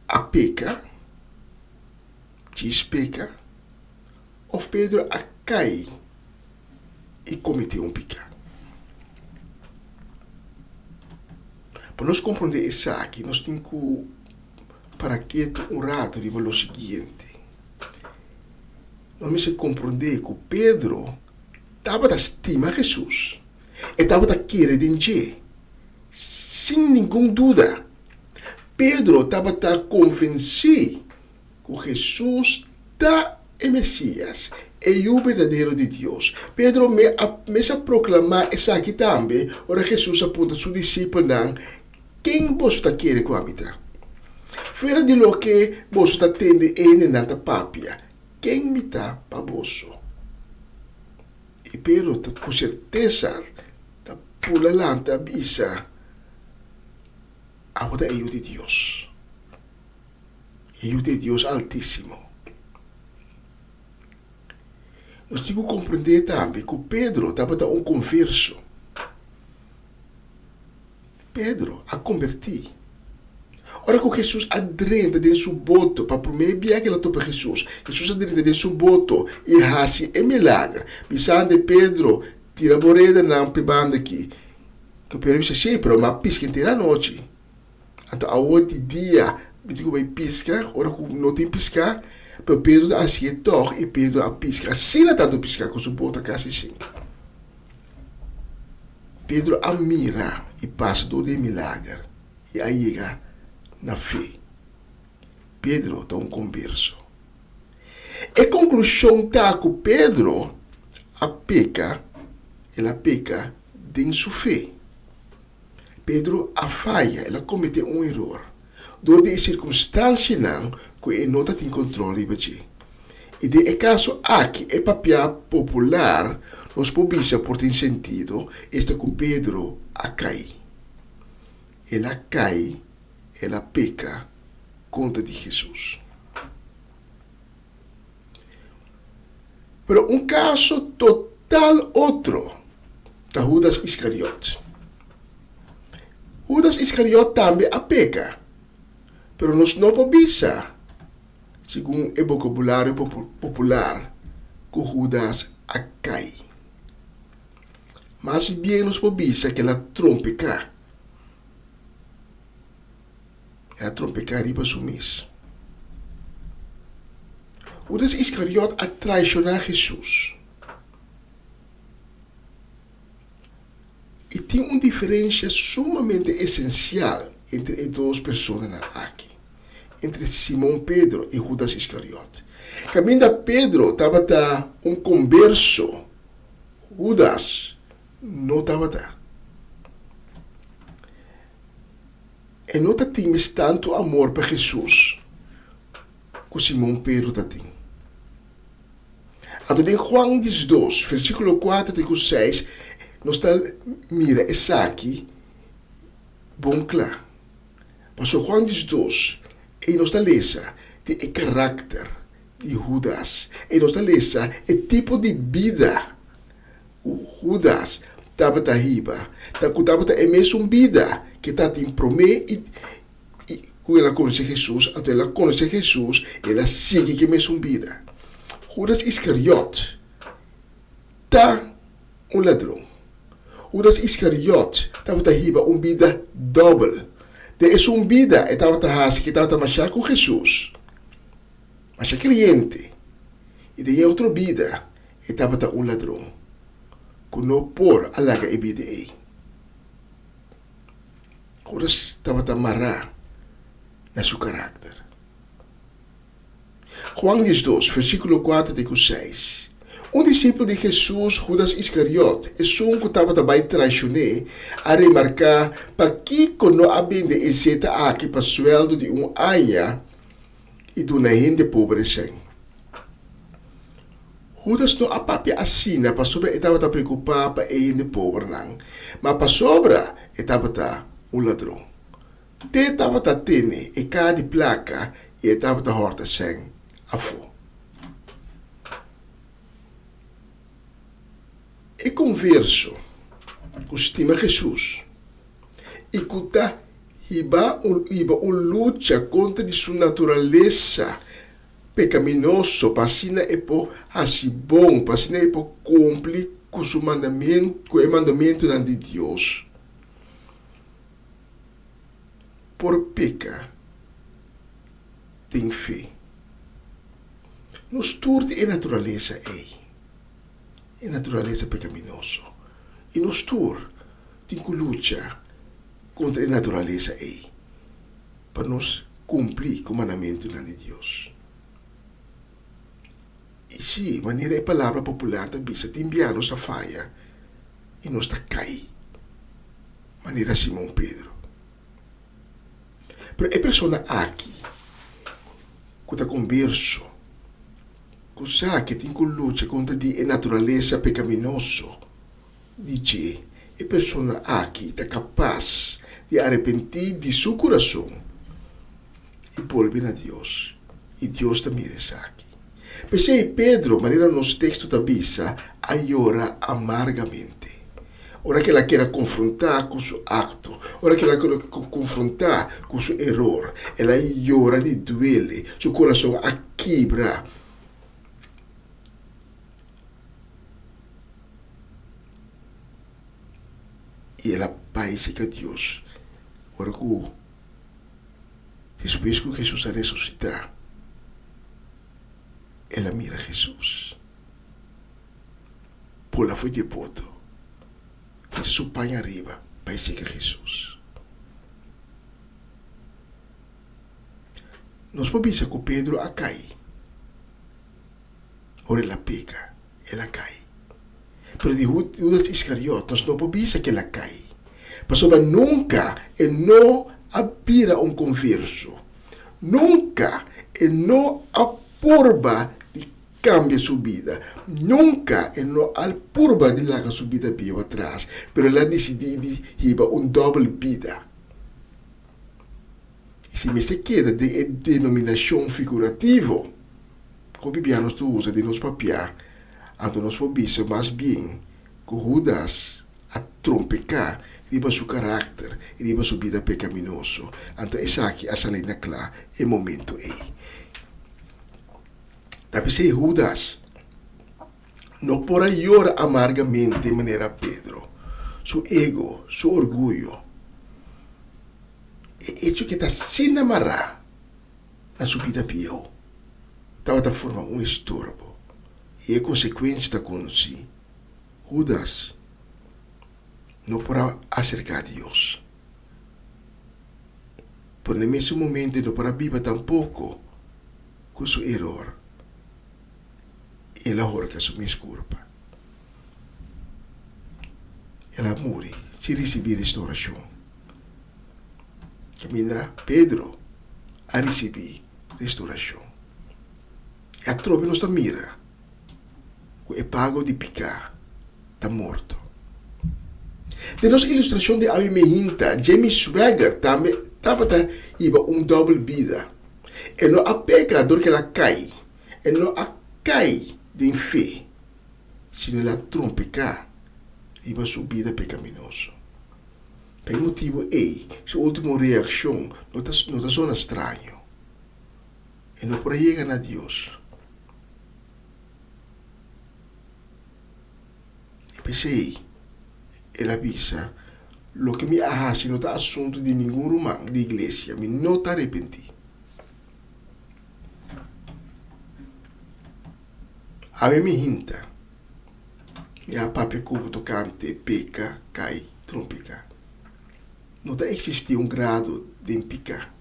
a peca, diz peca, ou Pedro a cai e cometeu pecado. Para nós compreender isso aqui, nós temos que para quieto rato de o seguinte. Nós temos que compreender que Pedro estava a estimar Jesus e estava a querer de sem nenhuma dúvida. Pedro estava a convencer que Jesus está o Messias é o verdadeiro de Deus. Pedro me a proclamar isso aqui também. Ora Jesus aponta a seu discípulo quem você está querendo com a mitad? Fora de lo que você está tendo em nanta papia, quem me está para você? E Pedro com certeza está pulando a bisa a voda é o de Deus. É o de Deus altíssimo. Nós temos que compreender também que Pedro estava um converso. Pedro a convertir. Ora que Jesus adrenta dentro seu boto, para primeiro dia que ela topa Jesus adrenta dentro seu boto e hasi é milagre. Bisande Pedro tira a boreda na banda aqui. Que o Pedro disse, sim, mas uma pisca inteira à noite. Então, a outro dia, eu vai piscar, ora que não tem piscar, mas Pedro assim é toch e Pedro a pisca. Assim não tanto piscar com seu boto quase assim. Pedro admira e passa do milagre e aí chega na fé. Pedro está converso. E conclusão está que Pedro ela peca dentro sua fé. Pedro a falha, ela comete erro. Door de circunstância não que ele não tem controle de. E de caso aqui é papel popular, nós podemos por ter sentido, este que Pedro a cai. Ela cai, ela peca contra de Jesus. Pero caso total outro, da Judas Iscariote. Judas Iscariote também a peca, pero nós não podemos, segundo o vocabulário popular, que Judas a cai. Mas bem nós podemos que ela trompeca. Ela trompeca riba sumis. Judas Iscariote a traicionar Jesus. E tem uma diferença sumamente essencial entre as duas pessoas aqui. Entre Simão Pedro e Judas Iscariote. Caminho Pedro estava converso. Judas não estava lá. E não tinha tanto amor para Jesus que Simão Pedro tem. Então, em João 12, versículo 4 e 6, nós mira essa aqui, bom claro. Pastor João 12, e nós lesa o caráter de Judas, e nós lesa o tipo de vida o Judas estava riba, estava a mesma vida que está em promessa e quando ela conhece Jesus, até ela conhece Jesus, ela segue que mesma vida. Judas Iscariote está ladrão. Judas Iscariote estava riba uma vida dupla. De essa vida estava que estava machar com Jesus, mas é crente. E de outra vida estava ladrão, que não por alaga a vida aí. Judas estava amarrar na seu caráter. João 12, versículo 4 e 6. Um discípulo de Jesus, Judas Iscariote, é um que estava também traicionado, a remarcar para que não havia de exeta aqui para o sueldo de aia e de uma gente pobre sem. Judas não apapia assim, para sobre estava preocupado para a gente pobre não, mas para sobre estava ladrão. Te estava tendo e cada placa e estava horta sem a fo. E converso, estima Jesus, e que está iba luta contra de sua natureza pecaminoso, para é por assim bom, para é por cumprir com o mandamento, com o mandamento de Deus. Por peca, tem fé. Nos turte a natureza é natureza pecaminosa. E nos tur tem que lutar contra a natureza para nos cumprir com o mandamento de Deus. E se maneira é palavra popular da bisa, tem enviar nos a falha e nos cai. Maneira Simão Pedro. Pero a pessoa aqui, que está converso, que sabe que tem que lutar contra a natureza pecaminosa, diz, a pessoa aqui está capaz de arrepentir de seu coração e voltar a Deus. E Deus também é aqui. Pensei Pedro, maneira nos textos da Bíblia, a llorar amargamente. ora que ela quer confrontar com seu acto, ora que ela quer confrontar com seu erro, ela llora de duele, seu coração a quebra. E ela paisa que Deus, ora que depois que Jesus a ressuscitar, ela mira Jesus. Pula foi de poto. Jesus põe arriba para seguir Jesus. Nós podemos dizer que Pedro a cai. Ora ela peca, ela cai. Pero de Judas Iscariote, nós não podemos dizer que ela cai. Porque nunca e não abira converso. Nunca e não apurba cambia sua vida. Nunca e não apurba de largar sua vida bem atrás. Pero ela decidiu ir double vida. E se me se queda de denominação figurativa, como bibianos tu usa de nos papiar, então nós podemos mais bem que Judas a trompecar riba seu caráter, riba sua vida pecaminoso. Então essa aqui a salina clara é momento aí. Talvez Judas não porá llorar amargamente de maneira Pedro. Seu ego, seu orgulho. É isso que está sem amarrar na sua vida pior. Estava formando estorbo. E a consequência com si. Judas não porá acercar a Deus. Por no mesmo momento não porá viver tampouco com seu erro. Ela ora que assumir culpa. Ela morre se receber restauração. Caminha Pedro a receber restauração. E a tropa nos mira. O é pago de picar. Está morto. Temos ilustração de Avimehinta. James Swagger também estava double vida. E não a pecador que ela cai. E não a cai de fé, se não ela trompecar, riba sua vida pecaminoso. Por motivo sua última reação não está zona estranho. E não por chegar a Deus. E pensei, ela avisa, lo que me arrasa não está assunto de nenhum romano de igreja, me não está arrependido. A me hinta. Minha papi cubo tocante, peca, cai, trompica. Não está existir grado de picar.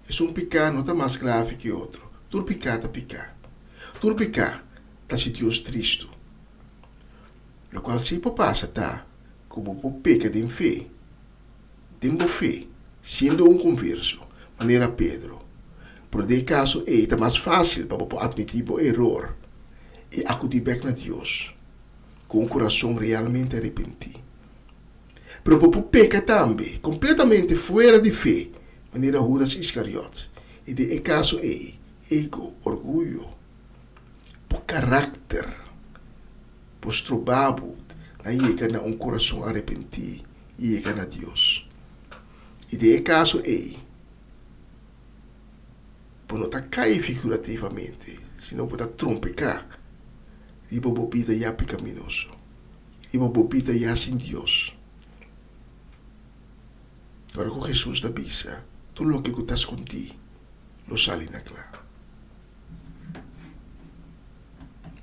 É picar não está mais grave que outro. Tur picar está picar. Tur picar está se Deus triste. Lo qual se passa tá como peca de fé. Tempo fé, sendo converso, maneira Pedro. Por de caso está mais fácil para admitir o erro. E acudir back na Deus com o coração realmente arrependido. Pero o peca também, completamente fora de fé, maneira Judas Iscariote. E de caso ego, orgulho, por caráter, por estrobabo, na chega na coração arrependido e chega na Deus. E de caso por não estar cair figurativamente, senão por estar trompecar. Riba bobita ya pecaminoso. Riba bobita ya sin Dios. Agora com Jesus da bisa, tudo o que estás contigo, lo sale na clara.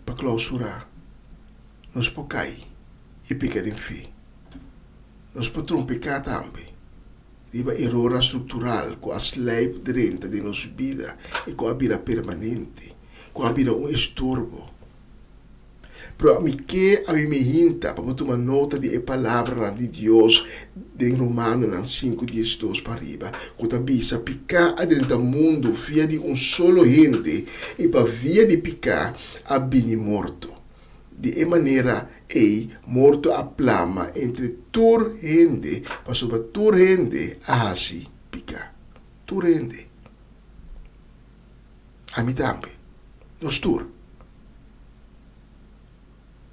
Para clausurar, nós podemos cair e pecar em fé. Nós podemos pecar também. Riba erro estrutural com a sleip dentro de nossa vida e com a vida permanente, com a vida estorbo. Pero me que a me hinta para tomar nota de palavra de Deus em Romano 5:12 para arriba. Quando bisa picar dentro do mundo via de solo gente e para via de picar a bini morto. De maneira morto a plama entre tur gente para sobre tur gente a hasi picar. Tur gente. A mim também. Nos tur.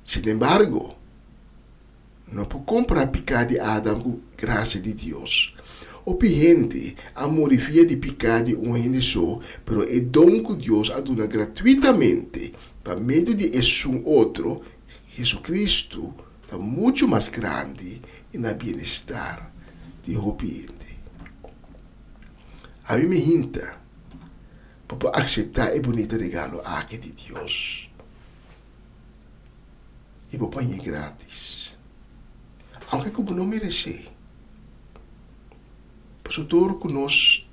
Sin embargo, não pode comprar pecado de Adão com graça de Deus. O gente amorifia de pecado de um gente só, pero é dom que Deus aduna gratuitamente para meio de um outro. Jesus Cristo está muito mais grande e na bem-estar de o gente. A mim me hinta para aceitar o bonito regalo aqui de Deus. E para pôr grátis. Aunque como não merece. Pois o todo que nós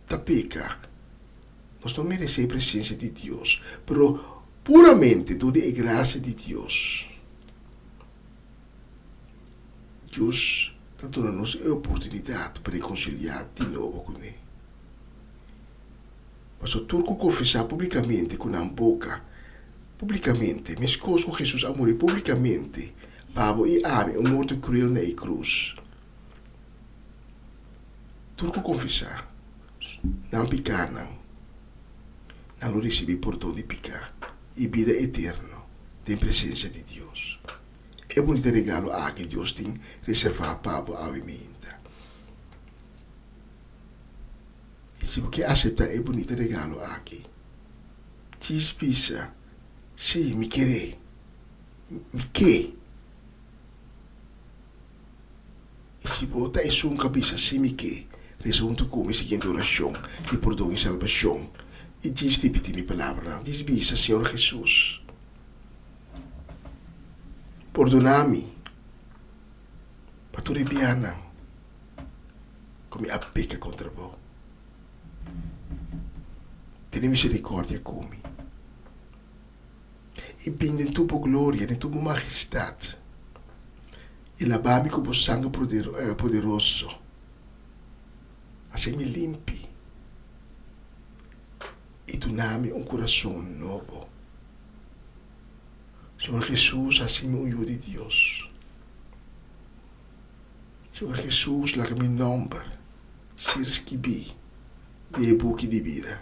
tá peca, nós não merecemos a presença de Deus. Pero puramente toda a graça de Deus. Deus está dando-nos a oportunidade para reconciliar de novo com Ele. Mas o turco confessar publicamente com a boca, publicamente, mas coisas com Jesus a morrer publicamente, Pablo e ame um morto cruel na cruz. Turco confessar, não picar não lo receber perdão de picar e vida eterna tem presença de Deus. É bonito regalo que Deus tem reservado para Pablo a mim. E se você aceitar é bonito regalo aqui, te espisa, sim, me querer, me quer. E se você está em cabeça, sim, me quer. Resulta como a seguinte oração de perdão e salvação. E diz tipo de minha palavra, diz bisa, Senhor Jesus. Perdona-me para tu rebiana como a peca contra vós. Tenha misericórdia comigo. E bem em tua glória, em tua majestade. E lava-me com o sangue poderoso. Assim me limpe e dá-me coração novo. Senhor Jesus, assim me ungiu de Deus. Senhor Jesus, lá que meu nome se escrevi de book de vida.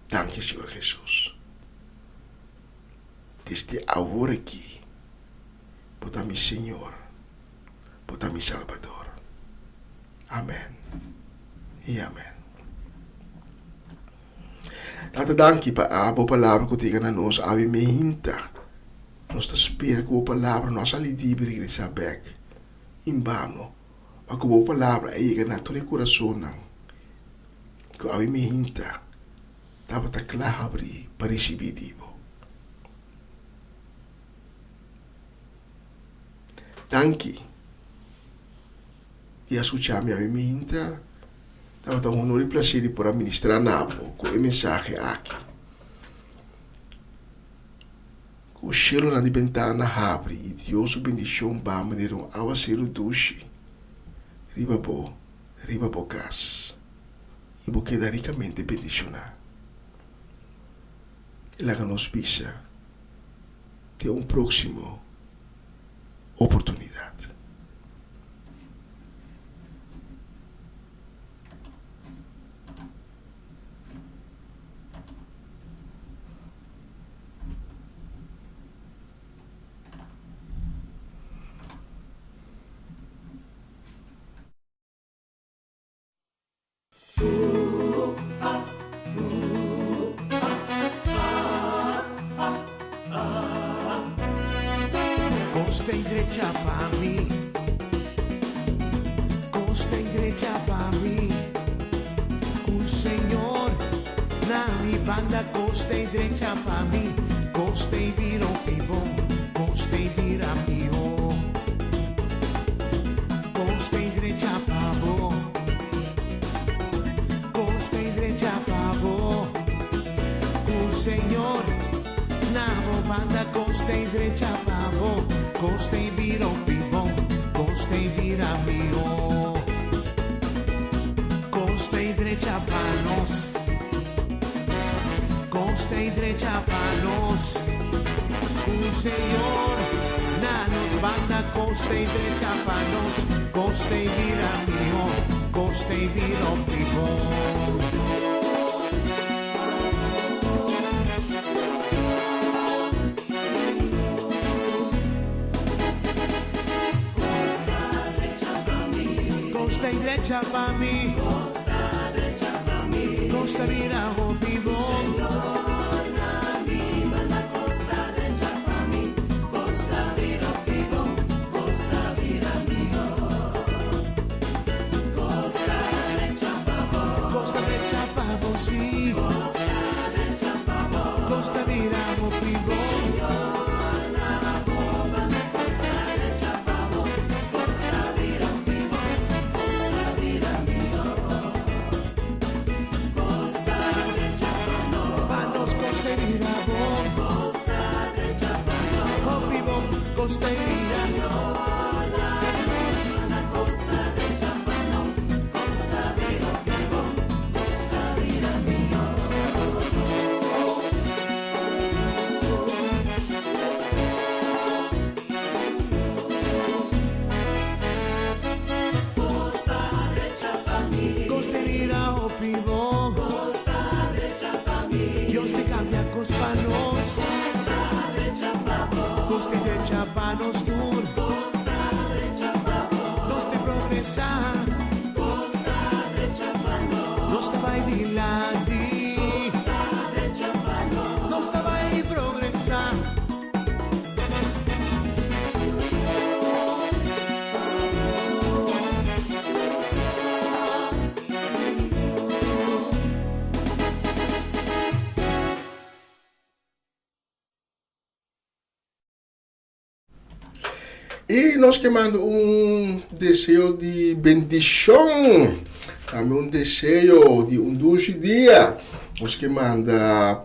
Danke, Senhor Jesus. Desde agora aqui, bota mi Senhor, bota mi Salvador. Amém e amém. Laat dankie para a boa palavra que diga na nós, ave me hinta. Nós espera que a boa palavra nós ali dibre regressar back. Em vano, mas que a boa palavra é na tua coração não. Que ave me hinta, estava tá claro abrir para receber divo. Danke. E ascoltami a me hinta, estava um honor e prazer por administrar nabo com a mensagem aqui. Com o cielo na ventana abre e Deus o bendição ba maneira ao ser o duche. Riba bo cas. E vou quedar ricamente bendicionado. E lá que nos visa ter próximo oportunidade.
Costa direita para mim, costa direita para mim. O Senhor na minha banda, costa direita para mim, costa virou pibom, costa vira pior, costa direita para bom, costa direita para bom. O Senhor na minha banda, costa direita para bom. Gostei virou pibom, gostei vira pior. Gostei direita para nós, gostei direita para nós. O Senhor na nos banda, gostei direita para nós, gostei vira pior, gostei virou pibom.
Costa derecha pa' mí, costa vira o vivo. Costa derecha pa' vos, sí. Costa vira o vivo. Costa Costerira o pivo, Dios te cambia cospanos, Dios te derecha panos tur, Dios te progresa, Dios te va a dilati, Dios te va a progresar.
E nós queimando desejo de bendição, também desejo de dulce dia. Nós queimando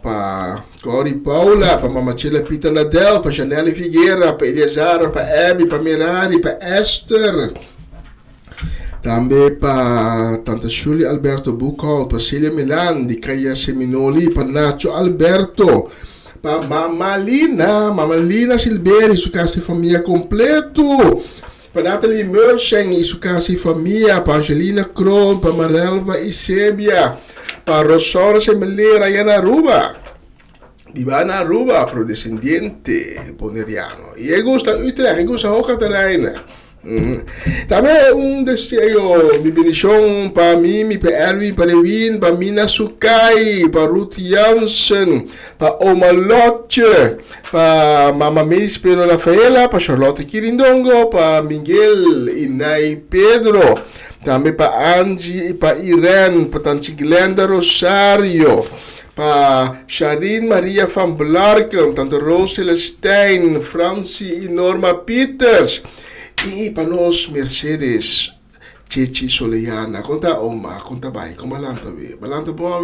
para Cori Paula, para Mamachela Pita Nadel, para Janelle Figueira, para Eliazar, para Abby, para Mirari, para Esther. Também para Tanta Julie Alberto Bucol, para Celia Milan, de Caia Seminoli, para Nacho Alberto. Para Mamalina Silberi, sua casa e família completo. Para Nathalie Mersen e sua casa e família. Para Angelina Kron, para Marelva e Sebia. Para Rosora Semeleira e Ana Aruba. Divana Aruba, pro descendiente boneriano. E eu gosto de Utrecht, eu gosto de Hoca Terreina. Também desejo de bendição para Mimi, para Erwin, para Levin, para Mina Sukai, para Ruth Jansen, para Oma Lotje, para Mama Miss Pedro Rafaela, para Charlotte Quirindongo, para Miguel Inai Pedro, também para Angie e para Irene, para Tante Glenda Rosario, para Sharin Maria van Blarken, Tante Rosela Stein, Francie e Norma Peters. E para nós, Mercedes, Chechi Soleiana, conta Oma, conta vai, como balanta bom,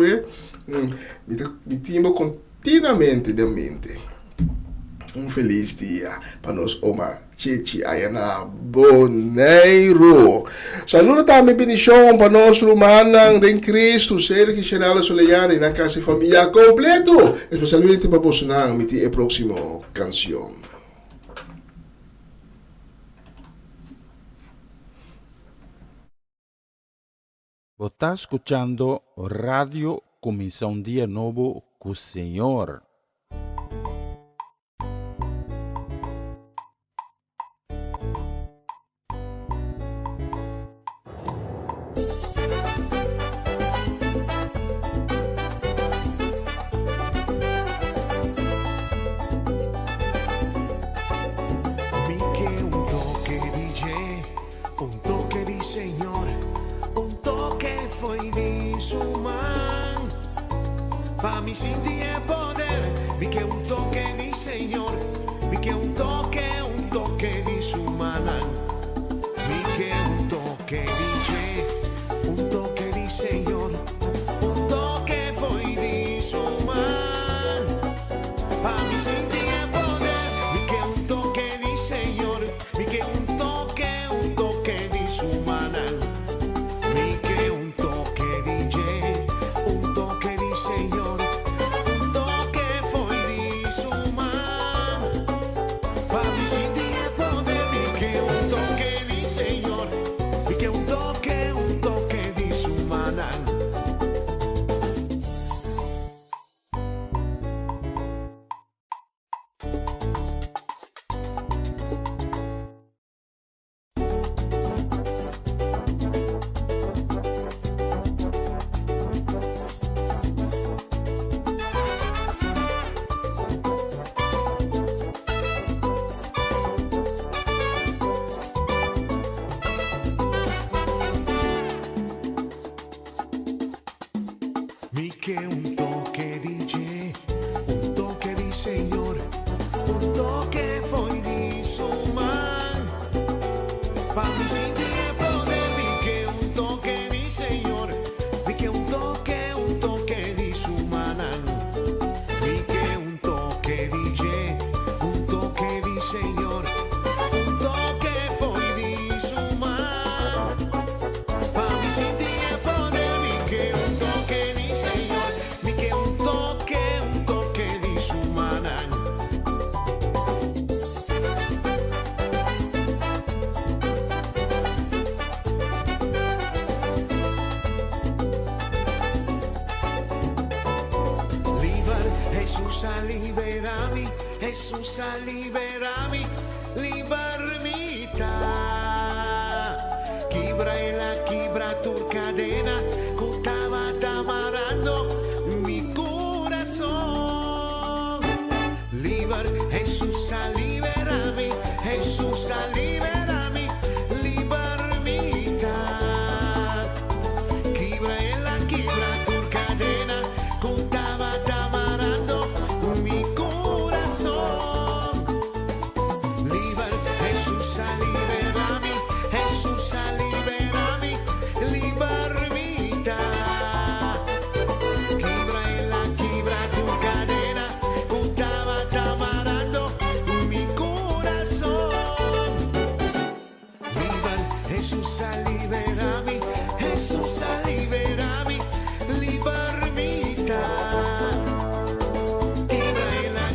me timbo continuamente da mente. Feliz dia para nós, Oma, Chechi, Ayana, Boneiro. Saludo também, bendição para nós, Romanang, de Cristo, Sergio Geraldo Soleiana, e na casa e família completo, especialmente para Bolsonaro, me a próxima canção.
Você está escutando Radio Começa Dia Novo com o Senhor.
Pa' mi sentir poder, vi que un toque di Señor, vi que un toque di su mano, vi que un toque di un toque di Señor, un toque foi di su mano. Pa' mi sentir poder, vi que un toque di Señor, vi que un toque di su mano, vi que un toque di Señor. liberami, Jesús liberami, libermità. Quibra tu cadena, contaba amarrando mi corazón. Liber, Jesús liberami, Jesús liberami, libermità. Quibra tu cadena, contaba amarrando mi corazón. Liber, Jesús liberami, Jesús liberami, libermità. Quibra tu cadena, contaba amarrando mi corazón. Liber, Jesús liberami, Jesús liberami, libermità.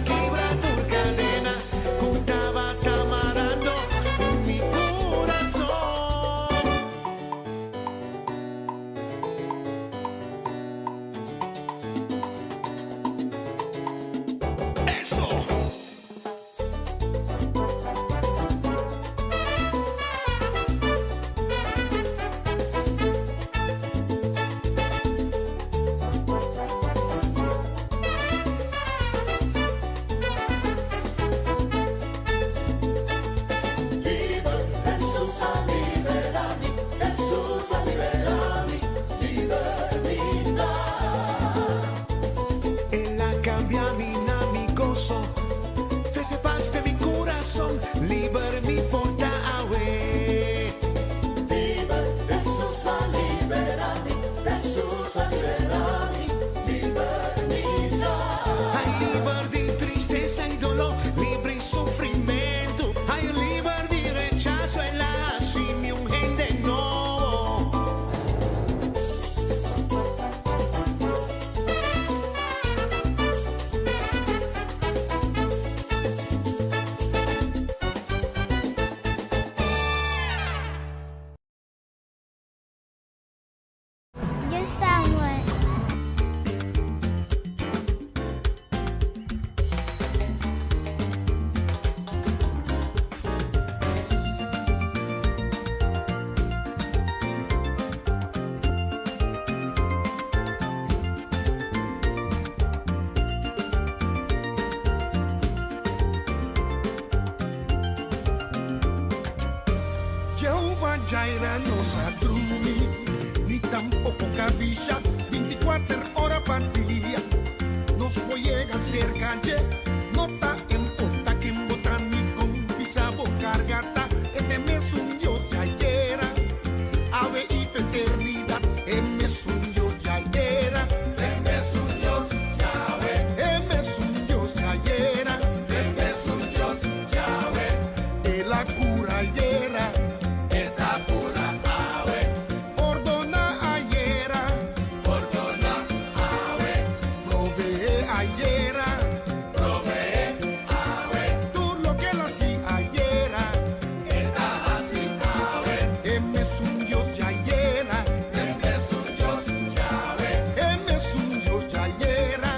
Quibra tu cadena, contaba amarrando mi corazón. Eso.
Jesús liberami, Jesús liberami, libertà.
Ella cambia mi gozo, fece paz de mi corazón, liber mi porta away.
Jesús liberami, Jesús liberami, libertà.
Hay liber de tristeza y dolor, libre y sufrimiento. Hay liber de rechazo en la mi un gente nuevo.
Just found one.
Jehová Jaira nos adrumi, ni tampoco cabilla, 24 horas para día. Nos voy a hacer calle, nota en porta que en botánico, pisabo cargata, mes un Dios ya era, ave y eternidad, es un Dios ya era, es un Dios ya es un Dios ya era, es un Dios ya ve, la cura era. Ordona ayera, provee ayera, tú lo que lo hacía ayera, es un Dios ya ayera, es un Dios ya ayera,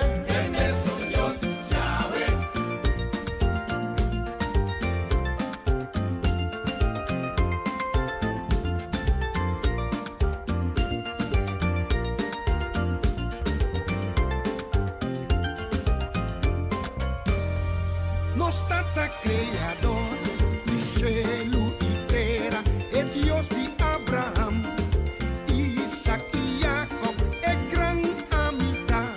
no stata creador di cielo y tierra, es Dios de Abraham, Isaac y Jacob, es gran amistad.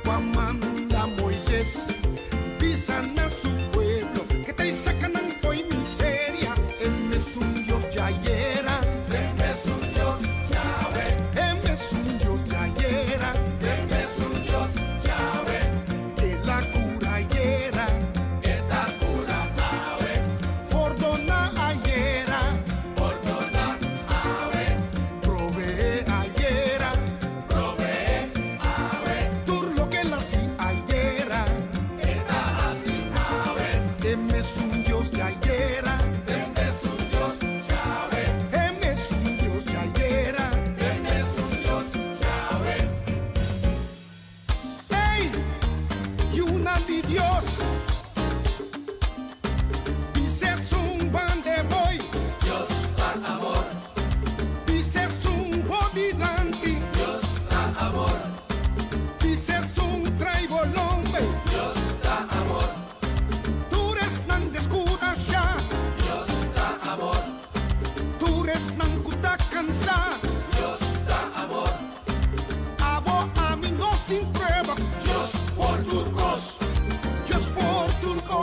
Cuando manda Moisés, pisan a su pueblo, que te sacan hoy miseria, es un Dios ya era, es un Dios ya ve, es un Dios ya era, es un Dios ya ve, que la cura era.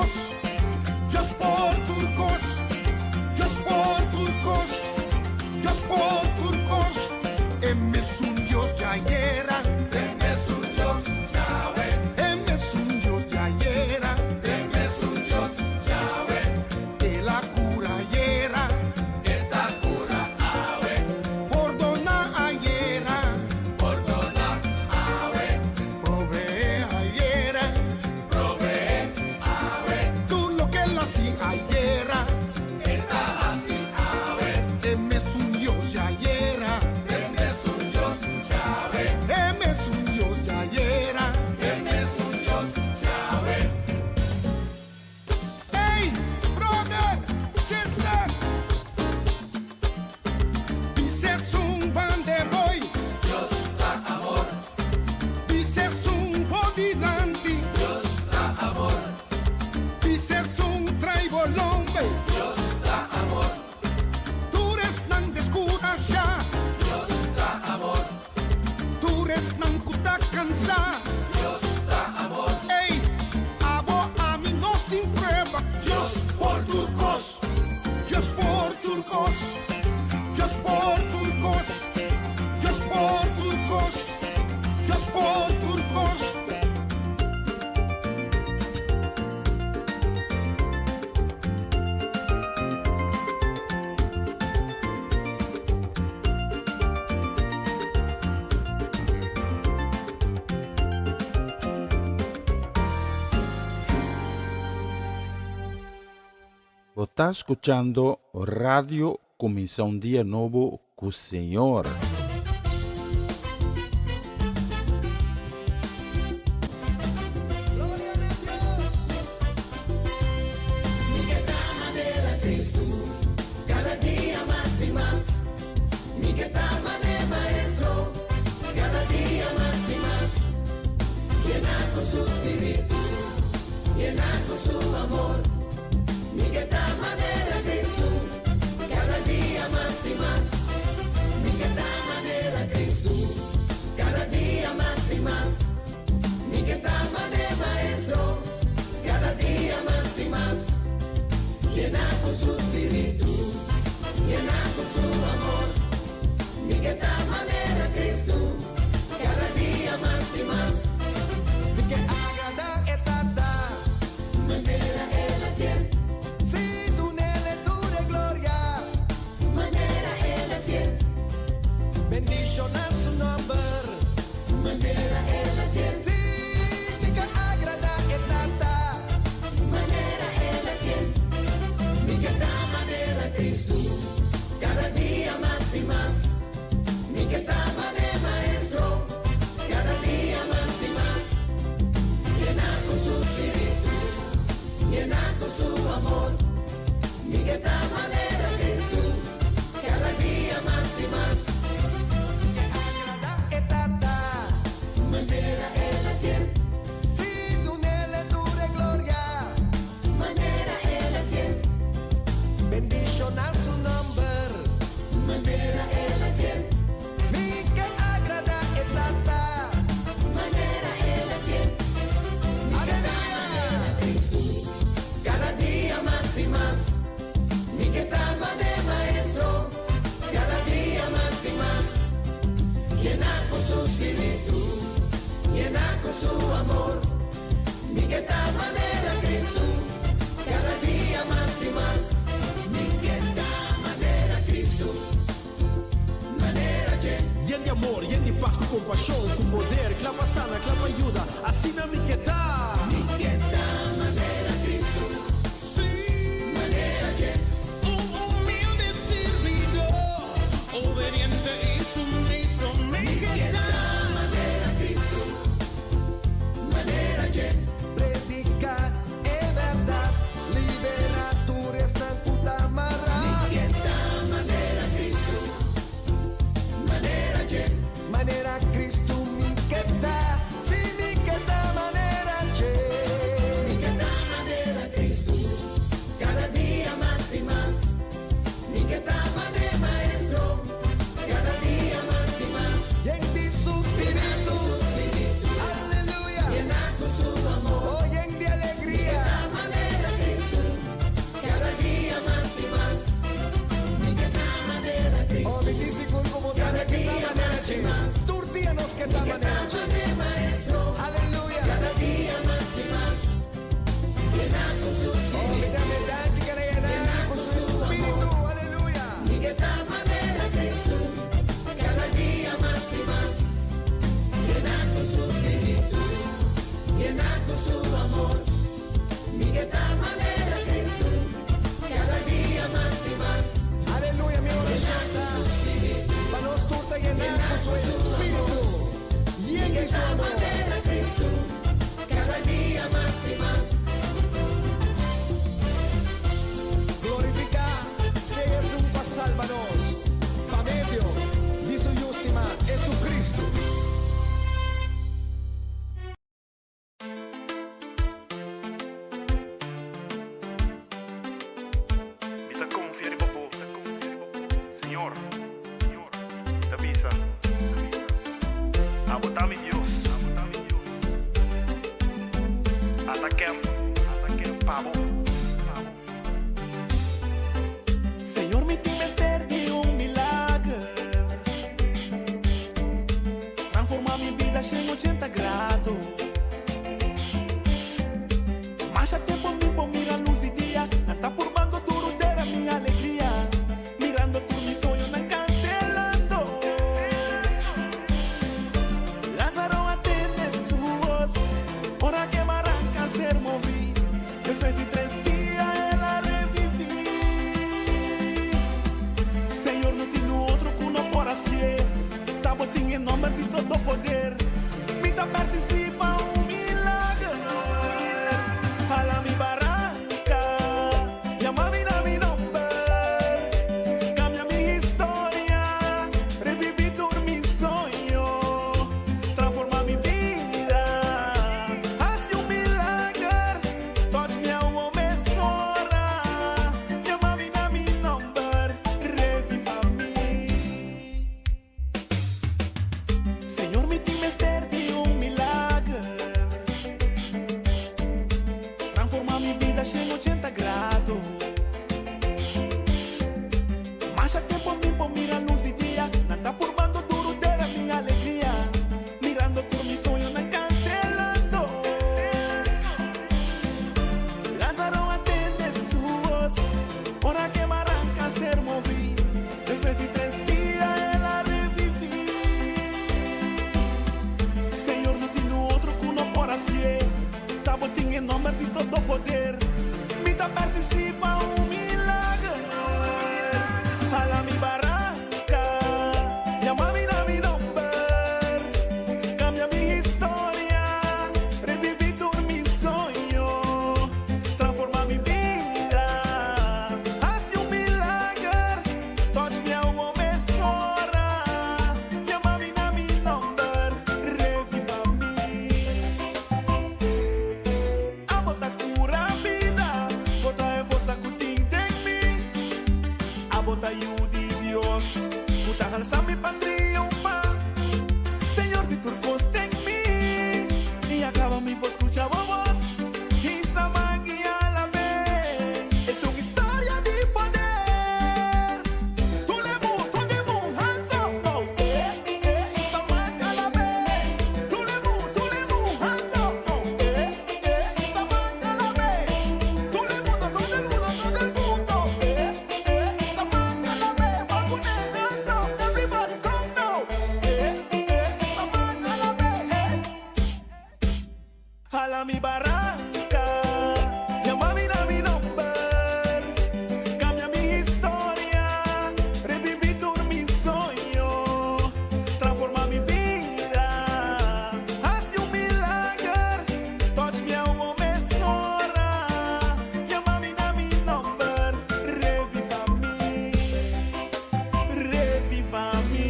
turcos, just for turcos, just for turcos, just for turcos. Él es un Dios Yahera, Él es un Dios Yahweh, Él es un Dios Yahera, Él es un Dios Yahweh. Él la cura Yahera, Él la cura Yahweh. Perdona Yahera, perdona Yahweh. Provee Yahera, provee Yahweh. Tú lo que él hacía Yahera, Él la hacía Yahweh. Él es un Dios Yahera.
Está escuchando Radio Comienza un Día Nuevo con el Señor.
Cada día más y más, mi que tama de maestro, cada día más y más, llena con su espíritu, llena con su amor, mi que tama de Cristo, cada día más y más, mi que tama de Cristo, cada día más y más, mi que tama de maestro, cada día más y más. Llena con su espíritu, llena con su amor, mi que tal manera Cristo, cada día más y más. Mi que agrada e tanta manera él hacer, si tu nele tu de gloria, manera él hacer, bendición a su nombre, manera él hacer, si mi que agrada e tanta manera él hacer. Mi que tal manera Cristo, cada día más y más. Mi que tal manera maestro, cada día más y más. Llena con su espíritu, llena con su amor. Mi que tal manera Cristo, cada día más y más. Que agrada e tanta manera él hacer. Si tu nele tu de gloria, manera él hacer. Bendición a su nombre, manera él hacer. Mi que agrada e tanta manera él hacer. Mi que manera Cristo, cada día más y más. Mi que tama de maestro, cada día más y más. Llena con su espíritu, llena con su amor. Mi que tal manera Cristo, cada día más y más.
Lleno de amor, lleno de paz, con compasión, con poder, clama sana, clama ayuda, así me amiqueta.
Amiqueta, manera Cristo, sí, manera un humilde servidor, obediente y sumiso, amiqueta, manera Cristo, manera
Ataque pavo.
Senhor, me timester de milagre. Transformar minha vida em 80 graus. Mas há tempo me mira a luz de dia. Não tá por bando duro ter minha alegria. Mirando por mi sonho, não cancelando. Lázaro atende suas. Ora que barranca ser movido. Después de 3 dias ela revivi. Senhor, não tem outro que não por assim. Tá botinho em nome de todo poder. Me dá persistir para milagre. Jala mi barranca, llama mi nombre. Cambia mi historia, reviví todo mi sueño. Transforma mi vida, hace milagre. Touch me a homem sora. Llama mi nombre, reviva mi. Senhor, me timester de milagre. Transforma minha vida em 80 graus. Mas há tempo mira a luz de dia. Não tá por bando duro ter a minha alegria. Mirando por mi sonho, não cancelando. Lázaro atende suas. Ora que barranca ser movido. Después de 3 dias ela revivi. Senhor, não tem outro que não por assim. Tá botinho em nome de todo poder. Me dá persistir para milagre. Jala mi barranca, llama mi nombre. Cambia mi historia, reviví todo mi sueño. Transforma mi vida, hace milagre. Touch me a homem sora. Llama mi nombre, reviva mi. A bota cura a vida, bota é força que tem em mim. A bota ajuda de Deus, bota alça mi para triunfar. Senhor, de turcos tem mim. E acaba me por escuchar a voz. E essa magia la vem. É tua história de poder. Tu levou, hands up, oh. Essa magia la vem. Tu levou, hands up, oh. Essa magia la vem. Todo el mundo. Essa magia la vem. Vamos hands up, everybody come now. Essa magia la vem. Jala mi barranca, llama mi nombre. Cambia mi historia, reviví todo mi sueño. Transforma mi vida, hace milagre. Touch me a homem sora. Llama mi nombre, reviva mi. Reviva mi.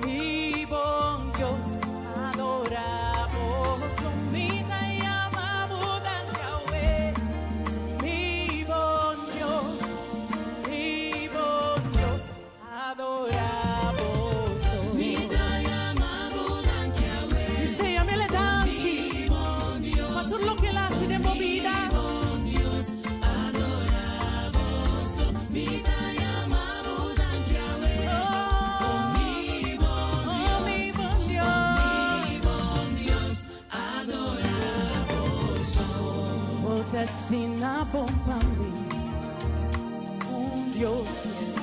Mi bon Dios, adoramos. Mita y amamos tan Yahweh, mi bon Dios, adoramos. Mita y amamos tan Yahweh, dice a mí le dan mi bon Dios, para todo lo que la hace de movida. Assina bom para mim, Dios fiel,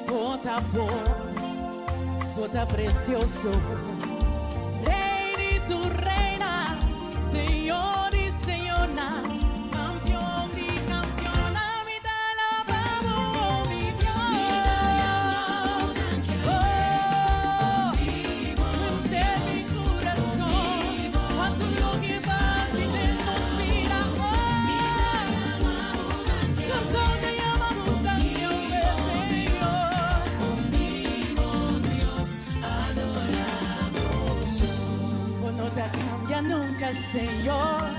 bota bom, bota precioso, Rei de tu reina, Senhor e Senhora, campeão de campeona, me dá la vamos, mi Dios. Oh, de mi corazón, a tu lo que
Señor,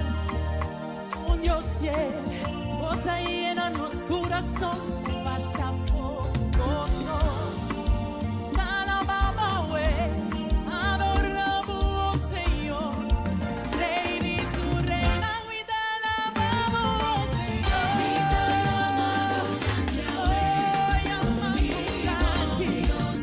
un Dios fiel, bota llena nos corazón, vaya fogoso. Está la baba, adoramos, Señor, Rey y tu reina, vida la vamos, Señor. Vida amado, hoy amado, Dios,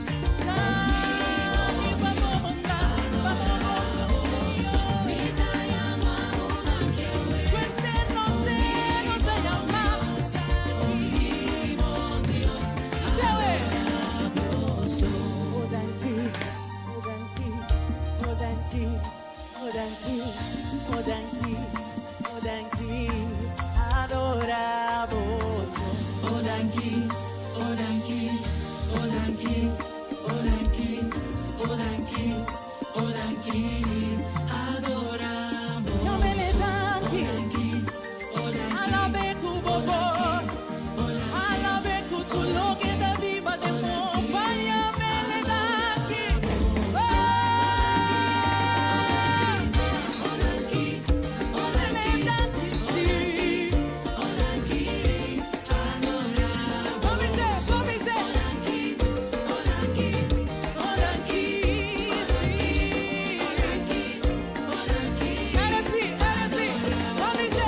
adoramos. Odanki, odanki, odanki, odanki, odanki, odanki, adoramos. Yamele danki, alabe kubobos, alabe kutuloge da viva de mopa, yamele danki. Odanki, odanki, si. Odanki, adoramos. Komise, odanki, odanki, odanki, si.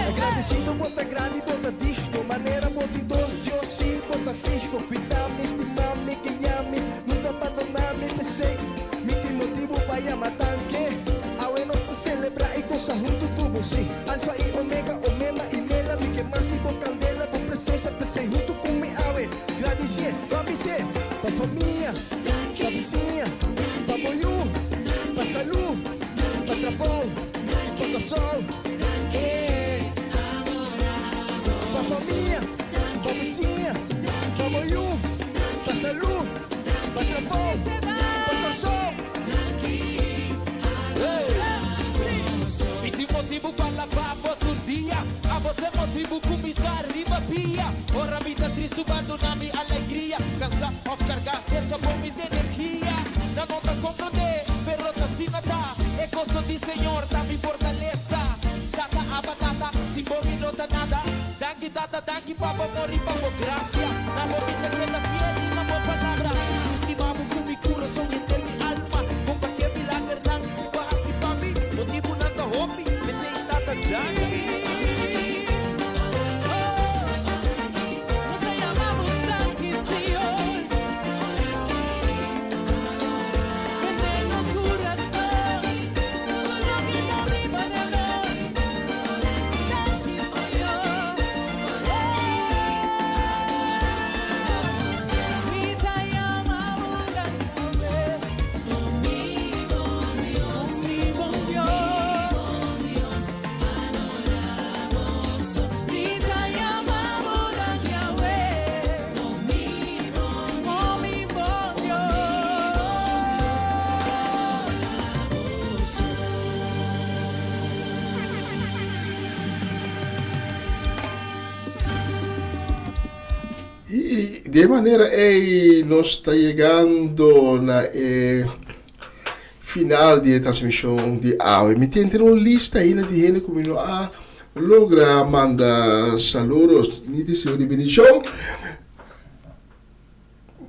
Agradecido, bota grande, bota disco, maneira, bota em dois, Deus sim, bota fisco, cuidar-me, estimar-me, guiar-me, nunca abandonar-me, pensei, me tem motivo para chamar tanque, ao é nós celebrar e gozar junto com você, alfa e omega, omema e mela, me queimar se com candela, com presença, pensei junto com me awe, agradecer, pra ser, pra família, pra vizinha, pra boiú, pra saúde, pra trabalho, pra sol, pra família, pra vizinha, pra boiú, pra saúde, pra trabalho, pra sol.
E tem motivo para lavar outro dia. A você motivo com me dar riba pia. Ora me dá triste, abandona-me alegria. Cansa of carga cerca por me de energia. Não nota compreender, perrota se nada. É gosto de Senhor, dá-me fortaleza. Tata a batata, se morre nota nada. Danke tata, danke papa, morri papa, gracia. Na movida que da fiel e na boa palavra. Estimamos com mi coração e ter mi alma. Compartilhar milagre, não culpa assim pra mim. Motivo nada hobby, me sei tata, danke.
Y de manera nos está llegando la final de transmisión de hoy. Me tienen una lista ahí de gente que no ha logra mandar saludos ni deseo de bendición.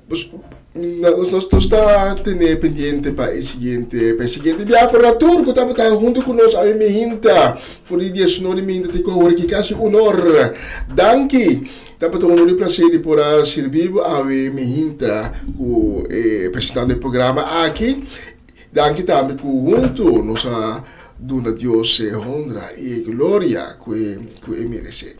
Pues, nos está tener pendiente para el siguiente viaje por la tour que estamos junto con nosotros a mi hinta por el 19 de te cobre que casi honor danke estamos tendo um prazer de poder servir a mi hinta presentando o programa aqui danke também junto nos a dona Deus honra e glória que merece.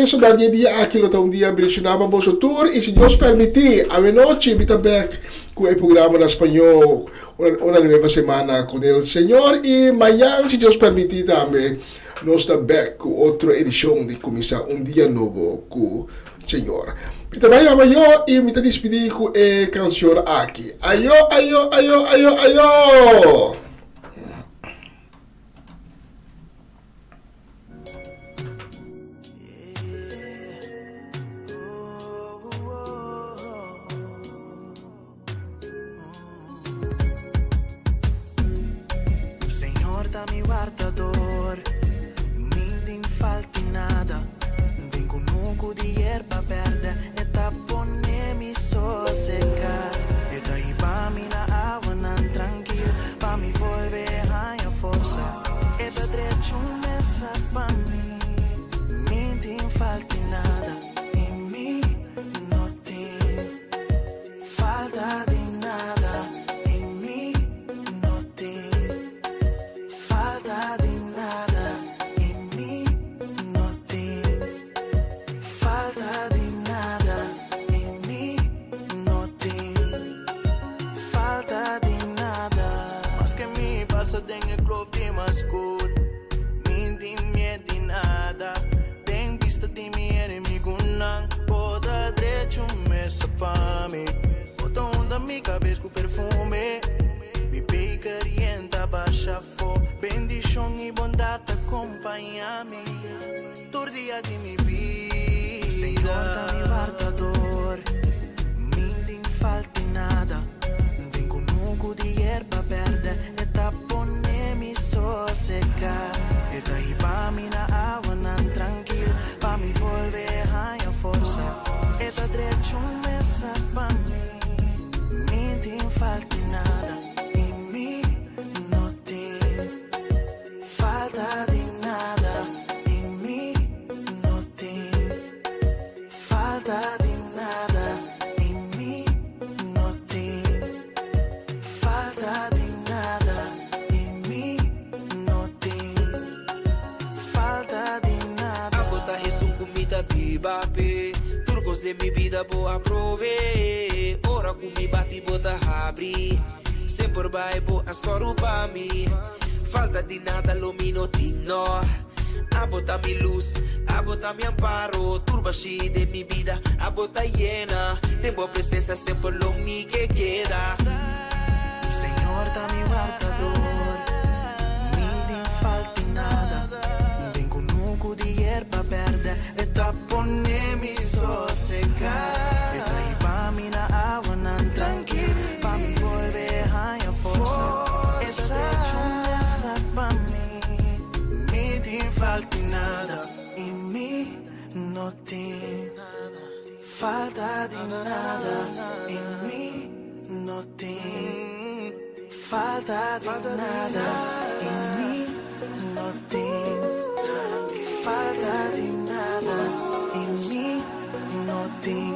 Isso da dia aquilo tá dia direcionava vosso tour e se Deus permitir a noite me também com o programa em espanhol uma nova semana com o Senhor e amanhã se Deus permitir também nós também com outra edição de começar dia novo com o Senhor. E também amanhã e me despedir com a canção aqui. Ayo, ayo, ayo, ayo, ayo.
Senhor, dá-me guardador. para mí. Me te falta nada en mí, no te falta de nada en mí, no te falta de nada en mí, no te falta de nada en mí, no te falta de nada. Mas que me passa den eu grove de mais cor. Me tem medo de nada. Tem vista de minha inimigo não pode direito messa pra mim. Bota onda minha cabeça com perfume. Me pega orienta baixa fo. Bendição e bondade acompanha-me. Todo dia de minha vida. Senhor da minha guardador. Me tem falta nada. Tenho nuco de erva verde. E tá ponendo-me sossegar. E tá aí pra mim na água não tranquilo. Pra me volver a força. E tá direito messa pra mim. Me tem falta nada em mim. Não tem falta de nada em mim. Não tem falta de nada em mim. Não tem falta de nada em mim. Não tem falta de nada.
A botar isso comida biba pe. Turcos de mi vida boa prove. Ora com mi bati bota abri. Sempre vai boa soro pra mim. Falta de nada lo minutino. A botar mi luz, a botar mi amparo. Turba cheia de mi vida, a botar llena. Tem boa presença sempre lo mi que queda.
Senhor da mi guardador. Me tem falta nada. Tenho nuco de erva verde. E tá ponendo-me sossegar. E tá aí pra mim na água não tranquilo. Pra me volver a força. E tá deixa essa pra mim. Me tem falta nada em mim. Não tem falta de nada em mim. Não tem falta de nada em mim. Não tem falta de nada em mim. Não tem